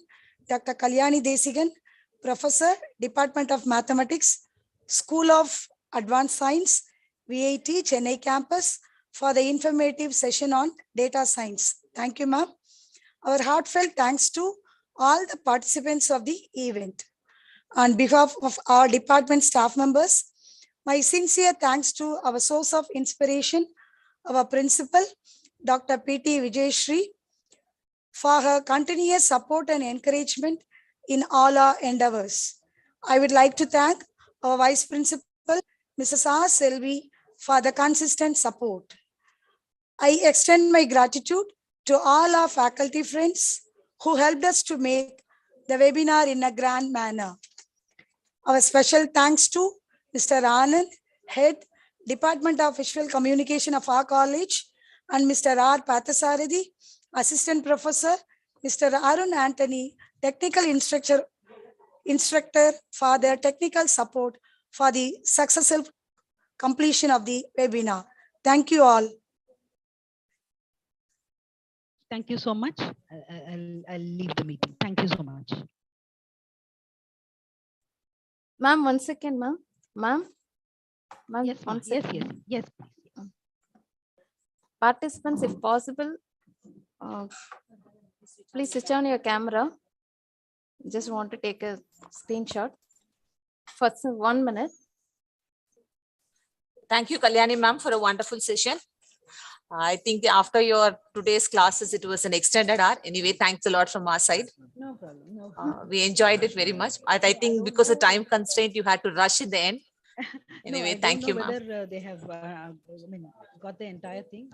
Dr. Kalyani Desigan, Professor, Department of Mathematics, School of Advanced Science, VIT, Chennai campus, for the informative session on data science. Thank you, ma'am. Our heartfelt thanks to all the participants of the event. On behalf of our department staff members, my sincere thanks to our source of inspiration, our principal, Dr. P.T. Vijayashree, for her continuous support and encouragement in all our endeavors. I would like to thank our Vice Principal, Mrs. R. Selvi, for the consistent support. I extend my gratitude to all our faculty friends who helped us to make the webinar in a grand manner. Our special thanks to Mr. Anand, Head, Department of Visual Communication of our college, and Mr. R. Pathasarathi, Assistant Professor, Mr. Arun Anthony, Technical Instructor, for their technical support for the successful completion of the webinar. Thank you all. Thank you so much. I'll leave the meeting. Thank you so much. Ma'am, 1 second, ma'am. Ma'am? Ma'am, Yes, ma'am. Yes, yes, please. Participants, if possible, please switch on your camera. Just want to take a screenshot for 1 minute. Thank you, Kalyani ma'am, for a wonderful session. I think after your today's classes, it was an extended hour. Anyway, thanks a lot from our side. No problem. No problem. We enjoyed it very much. But I think because of time constraint, you had to rush in the end. Anyway, no, thank you, know ma'am. whether they have got the entire thing.